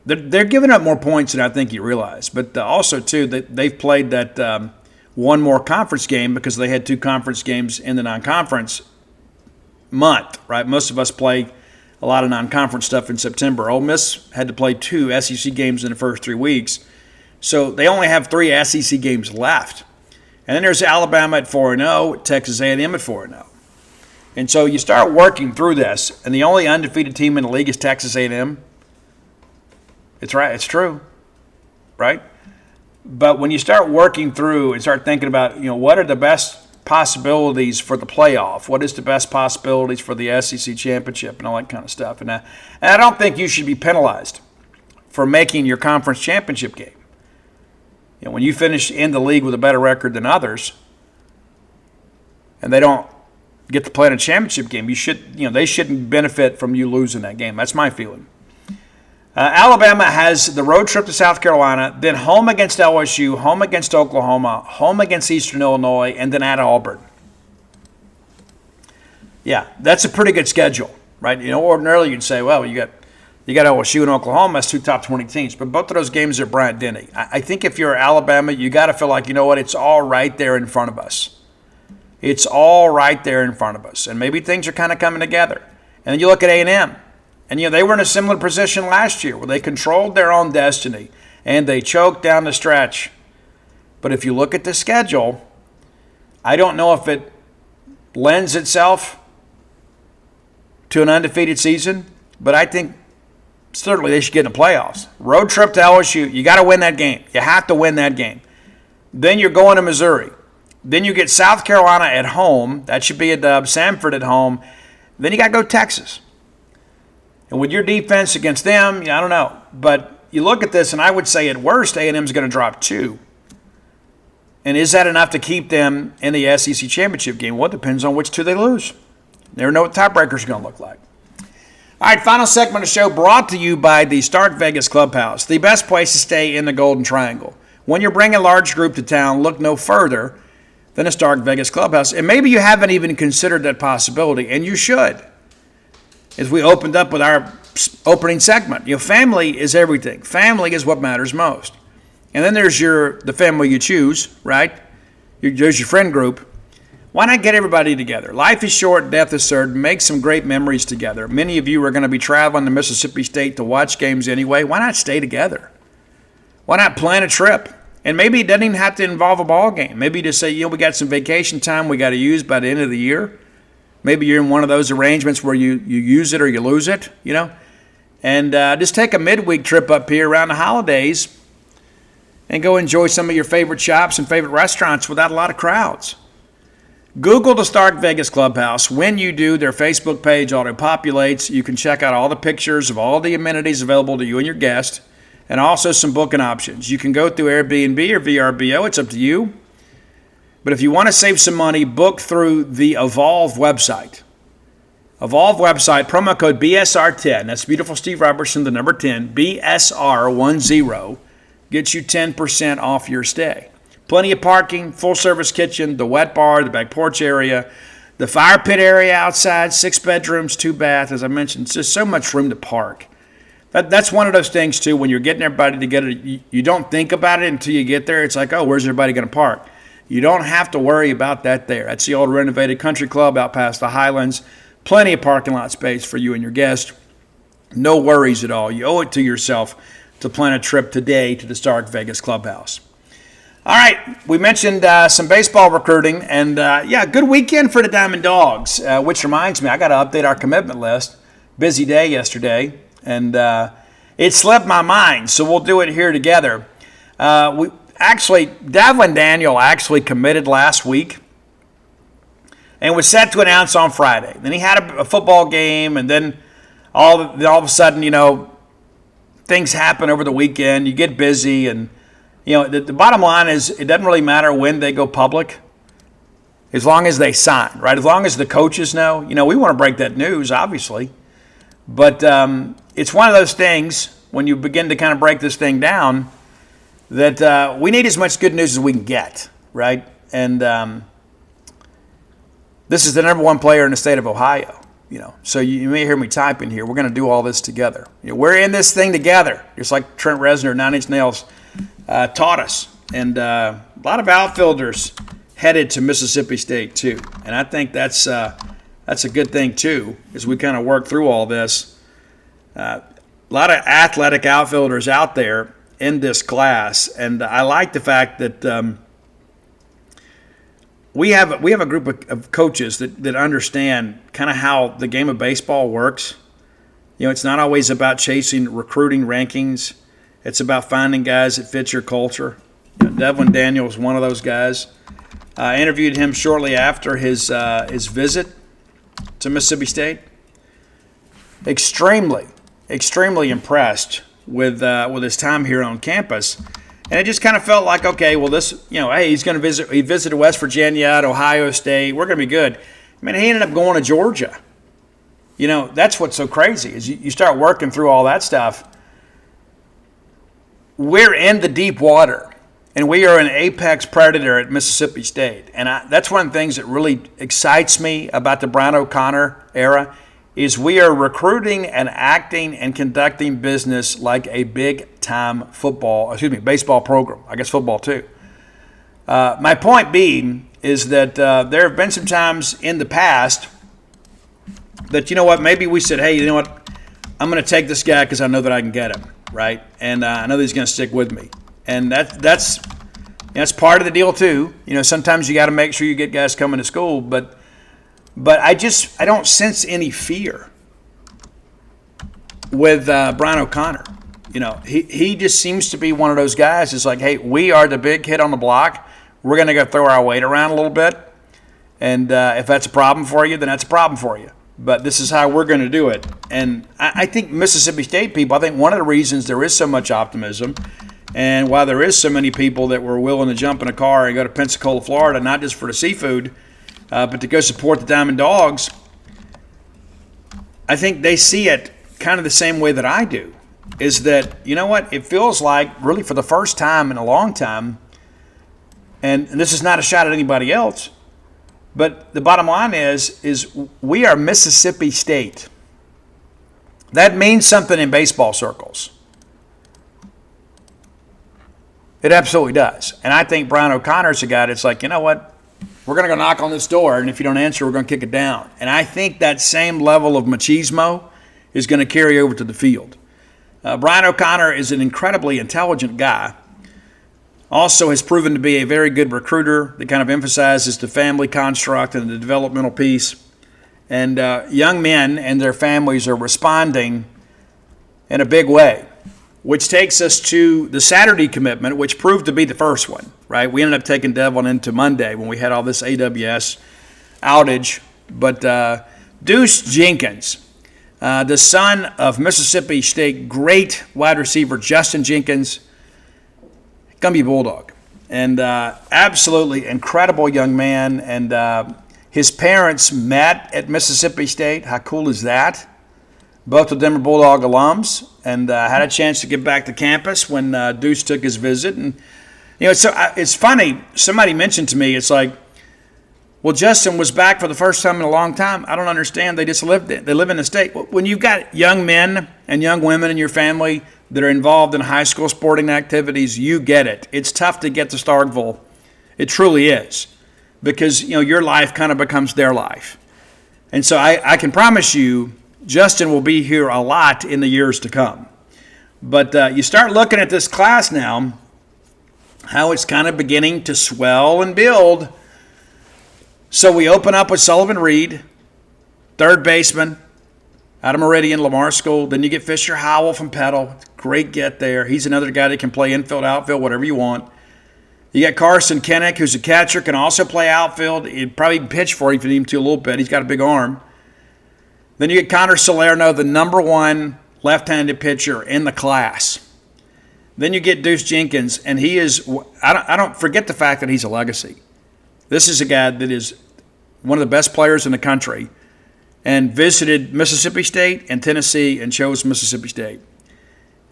Speaker 1: they're giving up more points than I think you realize. But also, too, they've played that one more conference game because they had 2 conference games in the non-conference month, right? Most of us play a lot of non-conference stuff in September. Ole Miss had to play 2 SEC games in the first 3 weeks. So they only have 3 SEC games left. And then there's Alabama at 4-0, Texas A&M at 4-0. And so you start working through this, and the only undefeated team in the league is Texas A&M. It's right. It's true, right? But when you start working through and start thinking about, what are the best possibilities for the playoff? What is the best possibilities for the SEC championship and all that kind of stuff? And I don't think you should be penalized for making your conference championship game. When you finish in the league with a better record than others, and they don't get to play in a championship game, they shouldn't benefit from you losing that game. That's my feeling. Alabama has the road trip to South Carolina, then home against LSU, home against Oklahoma, home against Eastern Illinois, and then at Auburn. Yeah, that's a pretty good schedule, right? Ordinarily you'd say, well, you got LSU and Oklahoma, that's 2 top 20 teams, but both of those games are Bryant-Denny. I think if you're Alabama, you got to feel like, it's all right there in front of us. It's all right there in front of us, and maybe things are kind of coming together. And then you look at A&M. And, they were in a similar position last year where they controlled their own destiny and they choked down the stretch. But if you look at the schedule, I don't know if it lends itself to an undefeated season, but I think certainly they should get in the playoffs. Road trip to LSU, you got to win that game. You have to win that game. Then you're going to Missouri. Then you get South Carolina at home. That should be a dub. Samford at home. Then you got to go Texas. And with your defense against them, I don't know. But you look at this, and I would say at worst, A&M is going to drop 2. And is that enough to keep them in the SEC championship game? Well, it depends on which 2 they lose. Never know what the tiebreakers are going to look like. All right, final segment of the show brought to you by the Stark Vegas Clubhouse, the best place to stay in the Golden Triangle. When you're bringing a large group to town, look no further than the Stark Vegas Clubhouse. And maybe you haven't even considered that possibility, and you should. As we opened up with our opening segment, family is everything. Family is what matters most. And then there's the family you choose, right? There's your friend group. Why not get everybody together? Life is short, death is certain. Make some great memories together. Many of you are going to be traveling to Mississippi State to watch games anyway. Why not stay together? Why not plan a trip? And maybe it doesn't even have to involve a ball game. Maybe just say, we got some vacation time we got to use by the end of the year. Maybe you're in one of those arrangements where you use it or you lose it, And just take a midweek trip up here around the holidays and go enjoy some of your favorite shops and favorite restaurants without a lot of crowds. Google the Stark Vegas Clubhouse. When you do, their Facebook page auto-populates. You can check out all the pictures of all the amenities available to you and your guest, and also some booking options. You can go through Airbnb or VRBO. It's up to you. But if you want to save some money, book through the Evolve website. Evolve website, promo code BSR10. That's beautiful Steve Robertson, the number 10, BSR10. Gets you 10% off your stay. Plenty of parking, full-service kitchen, the wet bar, the back porch area, the fire pit area outside, 6 bedrooms, 2 baths. As I mentioned, it's just so much room to park. That's one of those things, too, when you're getting everybody together, you don't think about it until you get there. It's like, where's everybody going to park? You don't have to worry about that there. That's the old renovated country club out past the Highlands. Plenty of parking lot space for you and your guests. No worries at all. You owe it to yourself to plan a trip today to the Stark Vegas Clubhouse. All right, we mentioned some baseball recruiting, and good weekend for the Diamond Dogs, which reminds me, I got to update our commitment list. Busy day yesterday, and it slipped my mind, so we'll do it here together. Devlin Daniel actually committed last week and was set to announce on Friday. Then he had a football game, and then all of a sudden, things happen over the weekend. You get busy, and the bottom line is it doesn't really matter when they go public as long as they sign, right? As long as the coaches know. We want to break that news, obviously. But it's one of those things when you begin to kind of break this thing down that we need as much good news as we can get, right? And this is the number 1 player in the state of Ohio, So you may hear me typing here. We're going to do all this together. We're in this thing together, just like Trent Reznor, 9 Inch Nails, taught us. And a lot of outfielders headed to Mississippi State too. And I think that's a good thing too, as we kind of work through all this. A lot of athletic outfielders out there in this class, and I like the fact that we have a group of coaches that understand kind of how the game of baseball works. It's not always about chasing recruiting rankings. It's about finding guys that fit your culture. Devlin Daniel is one of those guys. I interviewed him shortly after his visit to Mississippi State. Extremely impressed with his time here on campus. And it just kind of felt like, okay, well, this, hey, he's going to visit. He visited West Virginia, at Ohio State. We're going to be good. I mean, he ended up going to Georgia. That's what's so crazy is you start working through all that stuff. We're in the deep water, and we are an apex predator at Mississippi State. And that's one of the things that really excites me about the Brian O'Connor era is we are recruiting and acting and conducting business like a big-time baseball program. I guess football too. My point being is that there have been some times in the past that, maybe we said, hey, I'm going to take this guy because I know that I can get him, right? And I know that he's going to stick with me. And that's part of the deal too. Sometimes you got to make sure you get guys coming to school, but I don't sense any fear with Brian O'Connor. He just seems to be one of those guys. It's like, hey, we are the big hit on the block. we're going to go throw our weight around a little bit. And if that's a problem for you, then that's a problem for you. But this is how we're going to do it. And I think Mississippi State people, I think one of the reasons there is so much optimism and why there is so many people that were willing to jump in a car and go to Pensacola, Florida, not just for the seafood, but to go support the Diamond Dogs, I think they see it kind of the same way that I do, is that, you know what, it feels like really for the first time in a long time, and this is not a shot at anybody else, but the bottom line is we are Mississippi State. That means something in baseball circles. It absolutely does. And I think Brian O'Connor's a guy that's like, you know what, we're going to go knock on this door, and if you don't answer, we're going to kick it down. And I think that same level of machismo is going to carry over to the field. Brian O'Connor is an incredibly intelligent guy. Also has proven to be a very good recruiter that kind of emphasizes the family construct and the developmental piece. And young men and their families are responding in a big way, which takes us to the Saturday commitment, which proved to be the first one, right? We ended up taking Devlin into Monday when we had all this AWS outage. But Deuce Jenkins, the son of Mississippi State great wide receiver Justin Jenkins, going to be a Bulldog. And absolutely incredible young man. And his parents met at Mississippi State. How cool is that? Both of them are Bulldog alums, and had a chance to get back to campus when Deuce took his visit. And you know, it's funny. Somebody mentioned to me, it's like, well, Justin was back for the first time in a long time. I don't understand. They just live in the state. When you've got young men and young women in your family that are involved in high school sporting activities, you get it. It's tough to get to Starkville. It truly is, because you know your life kind of becomes their life. And so I can promise you, Justin will be here a lot in the years to come. But you start looking at this class now, how it's kind of beginning to swell and build. So we open up with Sullivan Reed, third baseman, out of Meridian, Lamar School. Then you get Fisher Howell from Petal. Great get there. He's another guy that can play infield, outfield, whatever you want. You got Carson Kennick, who's a catcher, can also play outfield. He'd probably pitch for you if you need him to a little bit. He's got a big arm. Then you get Connor Salerno, the number one left-handed pitcher in the class. Then you get Deuce Jenkins, and he is – I don't forget the fact that he's a legacy. This is a guy that is one of the best players in the country and visited Mississippi State and Tennessee and chose Mississippi State.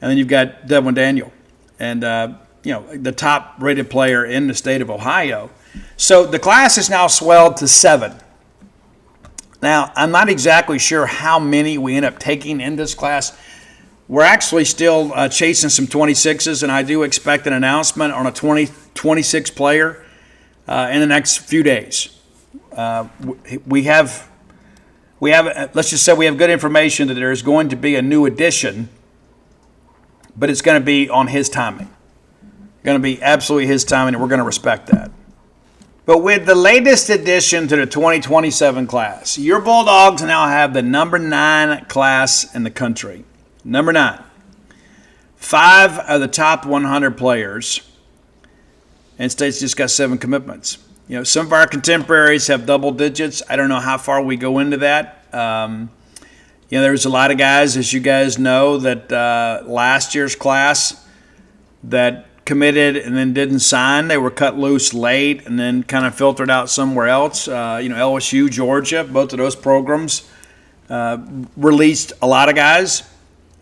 Speaker 1: And then you've got Devlin Daniel, and the top-rated player in the state of Ohio. So the class is now swelled to 7. Now, I'm not exactly sure how many we end up taking in this class. We're actually still chasing some 26s, and I do expect an announcement on a 26 player in the next few days. We have, let's just say we have good information that there is going to be a new addition, but it's going to be on his timing. Going to be absolutely his timing, and we're going to respect that. But with the latest addition to the 2027 class, your Bulldogs now have the number 9 class in the country. Number 9. 5 of the top 100 players, and State's just got 7 commitments. You know, some of our contemporaries have double digits. I don't know how far we go into that. There's a lot of guys, as you guys know, that last year's class that committed and then didn't sign. They were cut loose late and then kind of filtered out somewhere else. LSU, Georgia, both of those programs released a lot of guys.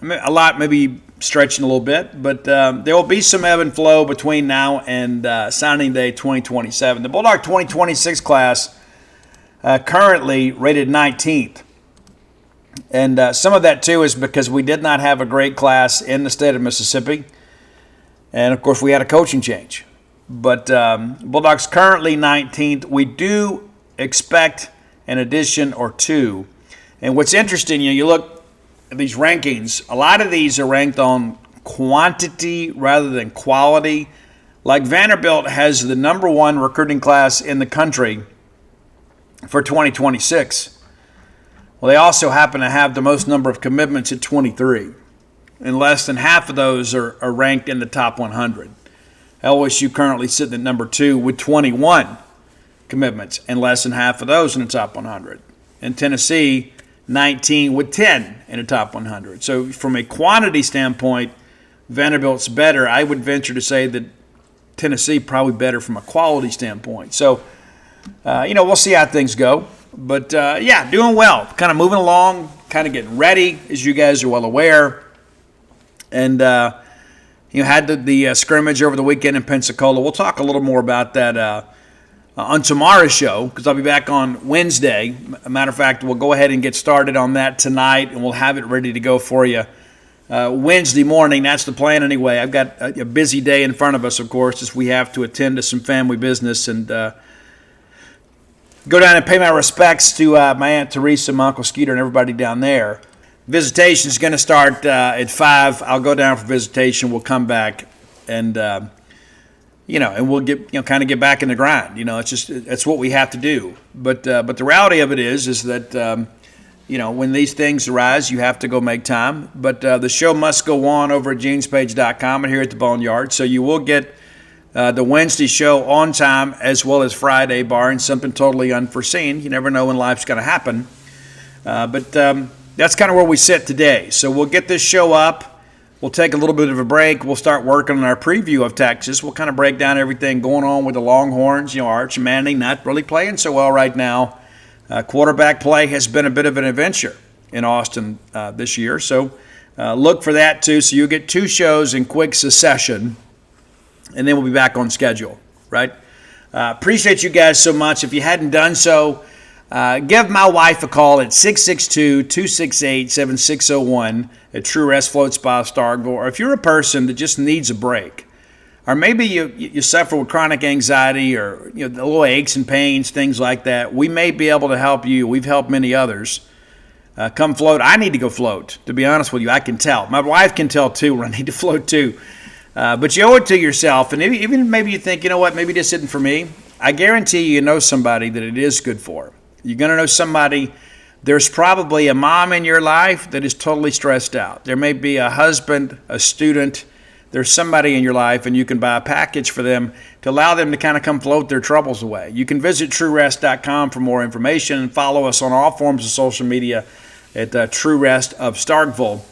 Speaker 1: I mean, a lot, maybe stretching a little bit, but there will be some ebb and flow between now and signing day 2027. The Bulldog 2026 class currently rated 19th. And some of that, too, is because we did not have a great class in the state of Mississippi. And, of course, we had a coaching change. But Bulldogs currently 19th. We do expect an addition or 2. And what's interesting, you look at these rankings, a lot of these are ranked on quantity rather than quality. Like Vanderbilt has the number 1 recruiting class in the country for 2026. Well, they also happen to have the most number of commitments at 23. And less than half of those are ranked in the top 100. LSU currently sitting at number 2 with 21 commitments, and less than half of those in the top 100. And Tennessee, 19 with 10 in the top 100. So from a quantity standpoint, Vanderbilt's better. I would venture to say that Tennessee probably better from a quality standpoint. So, we'll see how things go. But, doing well. Kind of moving along, kind of getting ready, as you guys are well aware. And, had the scrimmage over the weekend in Pensacola. We'll talk a little more about that on tomorrow's show, because I'll be back on Wednesday. As a matter of fact, we'll go ahead and get started on that tonight, and we'll have it ready to go for you Wednesday morning. That's the plan anyway. I've got a busy day in front of us, of course, as we have to attend to some family business and go down and pay my respects to my Aunt Teresa, my Uncle Skeeter, and everybody down there. Visitation is going to start at 5. I'll go down for visitation. We'll come back and, and we'll get back in the grind. It's what we have to do. But the reality of it is that, when these things arise, you have to go make time. But the show must go on over at genespage.com and here at the Boneyard. So you will get the Wednesday show on time as well as Friday, barring something totally unforeseen. You never know when life's going to happen. But that's kind of where we sit today. So we'll get this show up. We'll take a little bit of a break. We'll start working on our preview of Texas. We'll kind of break down everything going on with the Longhorns. Arch Manning not really playing so well right now. Quarterback play has been a bit of an adventure in Austin this year. So look for that too. So you'll get 2 shows in quick succession, and then we'll be back on schedule, right? Appreciate you guys so much. If you hadn't done so, give my wife a call at 662-268-7601 at True Rest Float Spa Starkville. Or if you're a person that just needs a break, or maybe you suffer with chronic anxiety or the little aches and pains, things like that, we may be able to help you. We've helped many others. Come float. I need to go float, to be honest with you. I can tell. My wife can tell, too, when I need to float, too. But you owe it to yourself. And even maybe you think, maybe this isn't for me. I guarantee you know somebody that it is good for. You're going to know somebody. There's probably a mom in your life that is totally stressed out. There may be a husband, a student. There's somebody in your life, and you can buy a package for them to allow them to kind of come float their troubles away. You can visit TrueRest.com for more information and follow us on all forms of social media at True Rest of Starkville.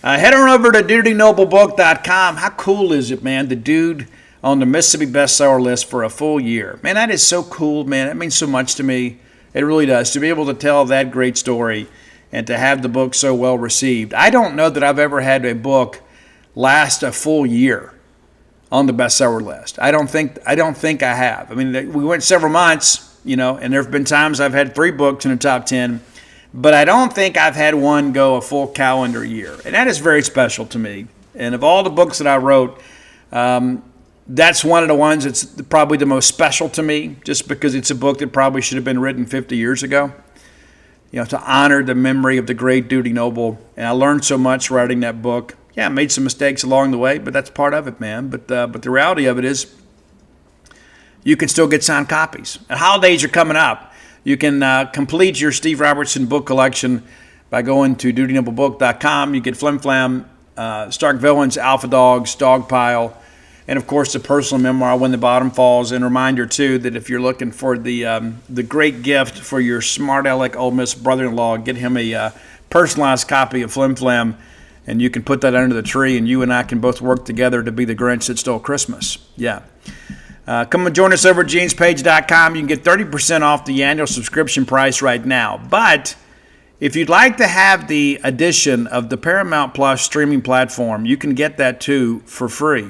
Speaker 1: Head on over to DutyNobleBook.com. How cool is it, man? The dude on the Mississippi bestseller list for a full year. Man, that is so cool, man. That means so much to me. It really does. To be able to tell that great story and to have the book so well received. I don't know that I've ever had a book last a full year on the bestseller list. I don't think I have. I mean, we went several months, and there have been times I've had 3 books in the top 10, but I don't think I've had one go a full calendar year. And that is very special to me. And of all the books that I wrote, that's one of the ones that's probably the most special to me, just because it's a book that probably should have been written 50 years ago, to honor the memory of the great Duty Noble. And I learned so much writing that book. Yeah, I made some mistakes along the way, but that's part of it, man. But the reality of it is you can still get signed copies. And holidays are coming up. You can complete your Steve Robertson book collection by going to DutyNobleBook.com. You get Flim Flam, Stark Villains, Alpha Dogs, Dogpile, and, of course, the personal memoir, When the Bottom Falls. And a reminder, too, that if you're looking for the great gift for your smart aleck Ole Miss brother-in-law, get him a personalized copy of Flim Flam, and you can put that under the tree, and you and I can both work together to be the Grinch that stole Christmas. Yeah. Come and join us over at genespage.com. You can get 30% off the annual subscription price right now. But if you'd like to have the addition of the Paramount Plus streaming platform, you can get that, too, for free.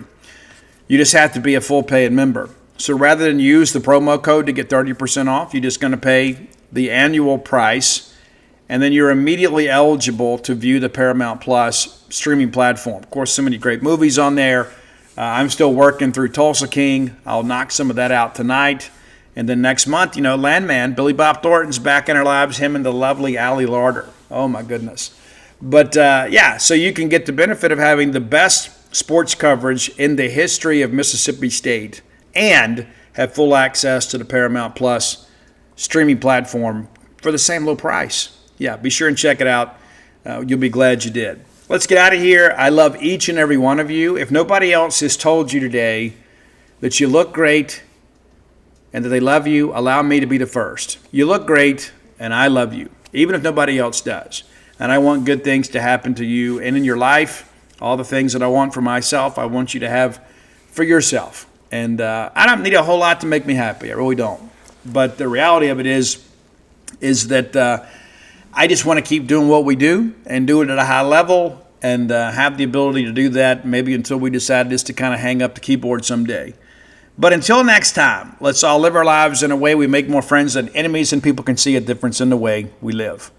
Speaker 1: You just have to be a full-paying member. So rather than use the promo code to get 30% off, you're just going to pay the annual price, and then you're immediately eligible to view the Paramount Plus streaming platform. Of course, so many great movies on there. I'm still working through Tulsa King. I'll knock some of that out tonight. And then next month, Landman, Billy Bob Thornton's back in our lives, him and the lovely Allie Larder. Oh, my goodness. But, so you can get the benefit of having the best sports coverage in the history of Mississippi State and have full access to the Paramount Plus streaming platform for the same low price. Yeah, be sure and check it out. You'll be glad you did. Let's get out of here. I love each and every one of you. If nobody else has told you today that you look great and that they love you, allow me to be the first. You look great, and I love you, even if nobody else does. And I want good things to happen to you and in your life. All the things that I want for myself, I want you to have for yourself. And I don't need a whole lot to make me happy. I really don't. But the reality of it is that I just want to keep doing what we do and do it at a high level and have the ability to do that maybe until we decide just to kind of hang up the keyboard someday. But until next time, let's all live our lives in a way we make more friends than enemies, and people can see a difference in the way we live.